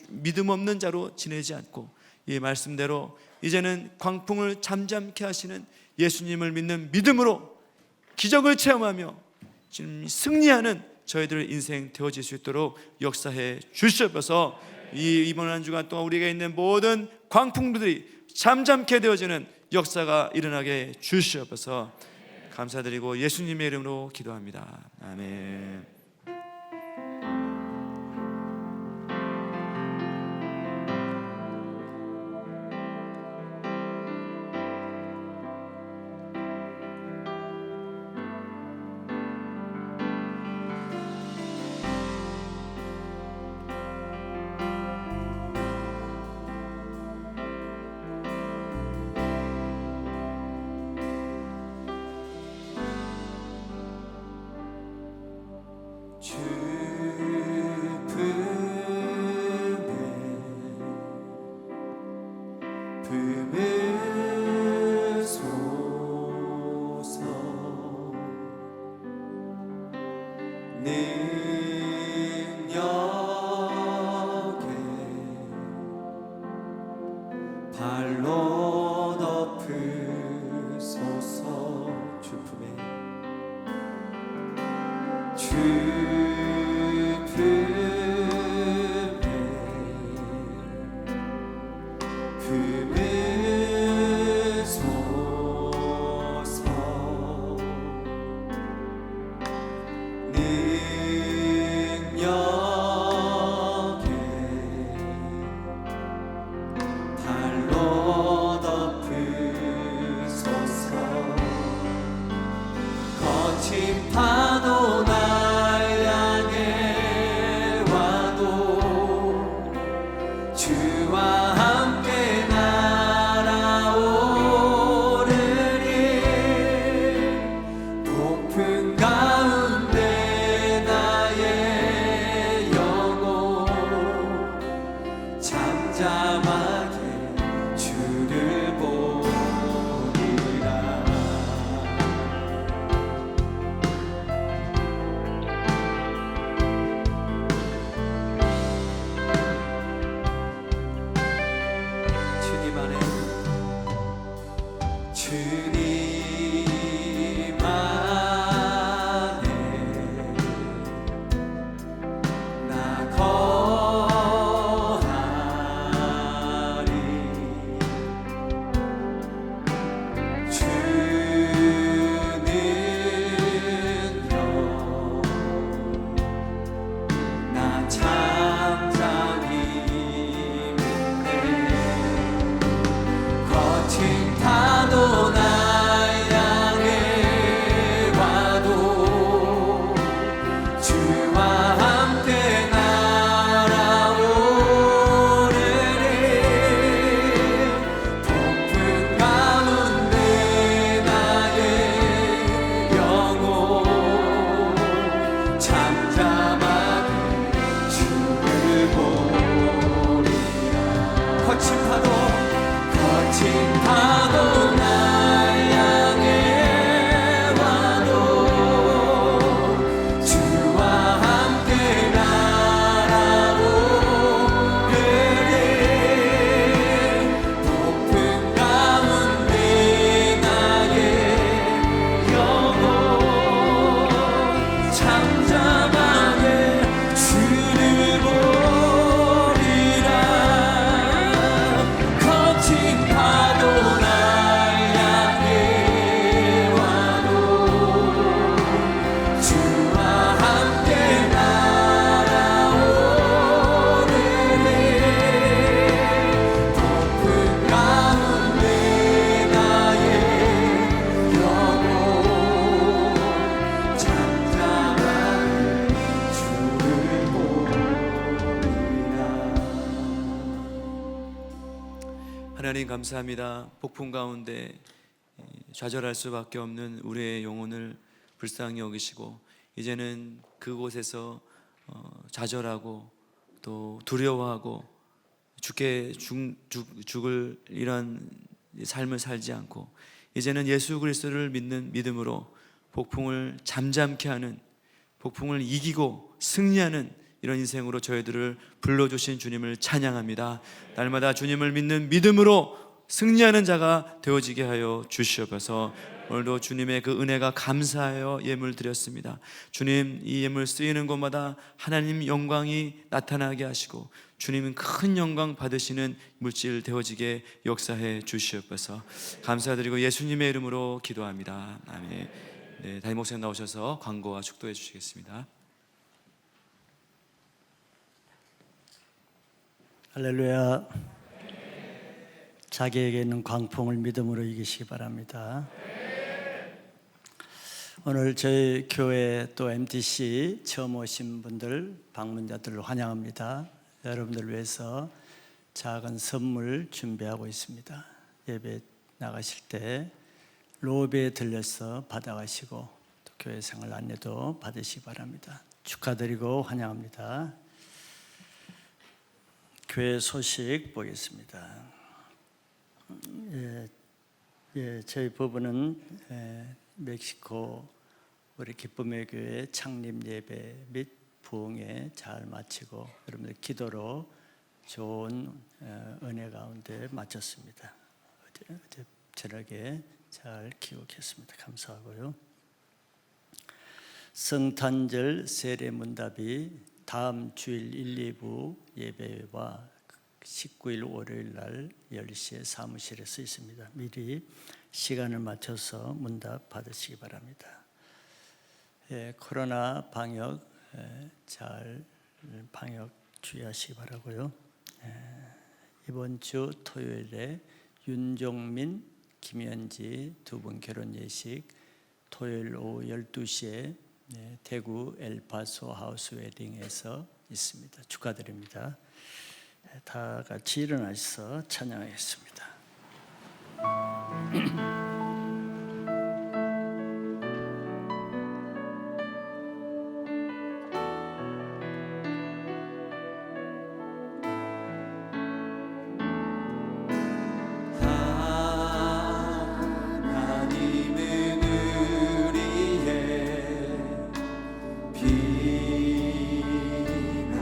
믿음 없는 자로 지내지 않고 이 말씀대로 이제는 광풍을 잠잠케 하시는 예수님을 믿는 믿음으로 기적을 체험하며 지금 승리하는 저희들의 인생 되어질 수 있도록 역사해 주시옵소서. 이번 한 주간 동안 우리가 있는 모든 광풍들이 잠잠케 되어지는 역사가 일어나게 주시옵소서. 감사드리고 예수님의 이름으로 기도합니다. 아멘. 발로 덮으소서. 주 품에 파도 날 향해 와도 주와 함께 날아오르리. 폭풍 가운데 나의 영혼 잠잠하게 주를 보리라. 주님 안에 나 거하리. 주는요 나 잠잠히 믿네. 거친 파도 날 향해 와도 주와 함께 날아오르리. 폭풍 가운데 나의 영혼 잠잠하게 주를 보리라. 거친 파도 날 향해 와도 주와 함께 날아오르리. 폭풍 가운데 나의 영혼 잠잠하게 주를 보리라. 거친 파도 날 향해 와도 주와 함께 날아오르리. 폭풍 가운데 나의 영혼 잠잠하게 주를 보리라. 하나님 감사합니다. 폭풍 가운데 좌절할 수밖에 없는 우리의 영혼을 불쌍히 여기시고 이제는 그곳에서 좌절하고 또 두려워하고 죽을 이런 삶을 살지 않고 이제는 예수 그리스도를 믿는 믿음으로 폭풍을 잠잠케 하는, 폭풍을 이기고 승리하는 이런 인생으로 저희들을 불러주신 주님을 찬양합니다. 날마다 주님을 믿는 믿음으로 승리하는 자가 되어지게 하여 주시옵소서. 오늘도 주님의 그 은혜가 감사하여 예물 드렸습니다. 주님, 이 예물 쓰이는 곳마다 하나님 영광이 나타나게 하시고 주님은 큰 영광 받으시는 물질 되어지게 역사해 주시옵소서. 감사드리고 예수님의 이름으로 기도합니다. 아멘. 네, 담임 목사님 나오셔서 광고와 축도해 주시겠습니다. 할렐루야. 자기에게 있는 광풍을 믿음으로 이기시기 바랍니다. 오늘 저희 교회 또 MTC 처음 오신 분들, 방문자들을 환영합니다. 여러분들 위해서 작은 선물 준비하고 있습니다. 예배 나가실 때 로비에 들려서 받아가시고 또 교회 생활 안내도 받으시기 바랍니다. 축하드리고 환영합니다. 교회 소식 보겠습니다. 저희 부부는 멕시코 우리 기쁨의 교회 창립 예배 및 부흥회 잘 마치고 여러분들 기도로 좋은 은혜 가운데 마쳤습니다. 어제 저녁에 잘 기억했습니다. 감사하고요. 성탄절 세례문답이 다음 주일 1, 2부 예배와 19일 월요일 날 10시에 사무실에서 있습니다. 미리 시간을 맞춰서 문답 받으시기 바랍니다. 코로나 방역 잘 방역 주의하시기 바라고요. 이번 주 토요일에 윤종민, 김현지 두 분 결혼 예식 토요일 오후 12시에 대구 엘파소 하우스 웨딩에서 있습니다. 축하드립니다. 다 같이 일어나셔서 찬양하겠습니다. 하나님은 우리의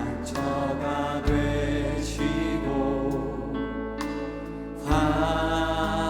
피난처가 되시고 환난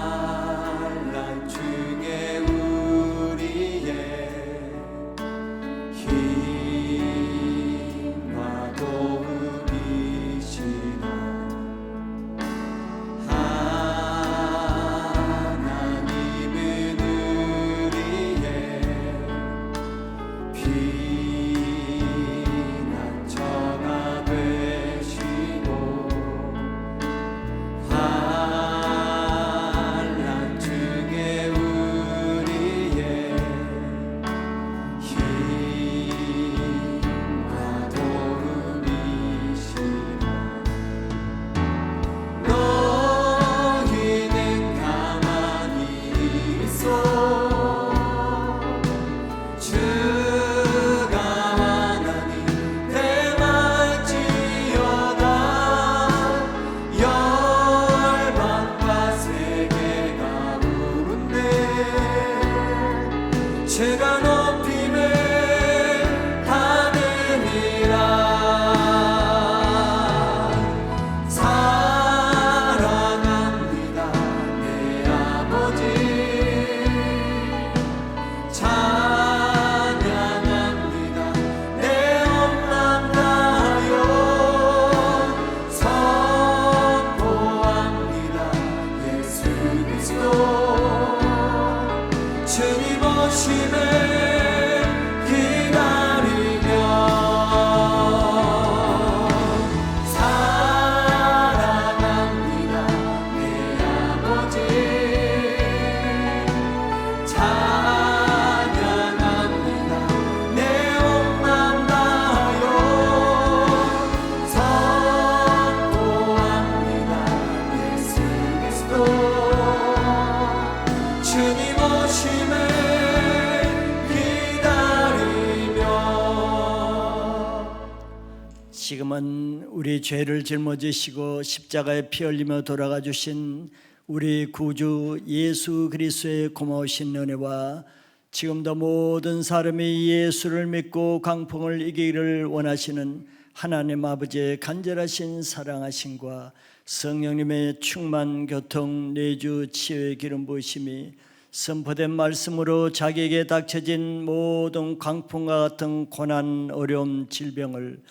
우리 죄를 짊어지시고 십자가에 피 흘리며 돌아가 주신 우리 구주 예수 그리스도의 고마우신 은혜와 지금도 모든 사람이 예수를 믿고 광풍을 이기기를 원하시는 하나님 아버지의 간절하신 사랑하심과 성령님의 충만 교통 내주 치유의 기름 부으심이 선포된 말씀으로 자기에게 닥쳐진 모든 광풍과 같은 고난, 어려움, 질병을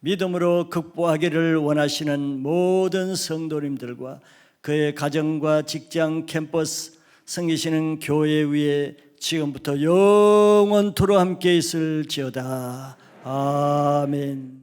믿음으로 극복하기를 원하시는 모든 성도님들과 그의 가정과 직장, 캠퍼스, 섬기시는 교회 위에 지금부터 영원토록 함께 있을지어다. 아멘.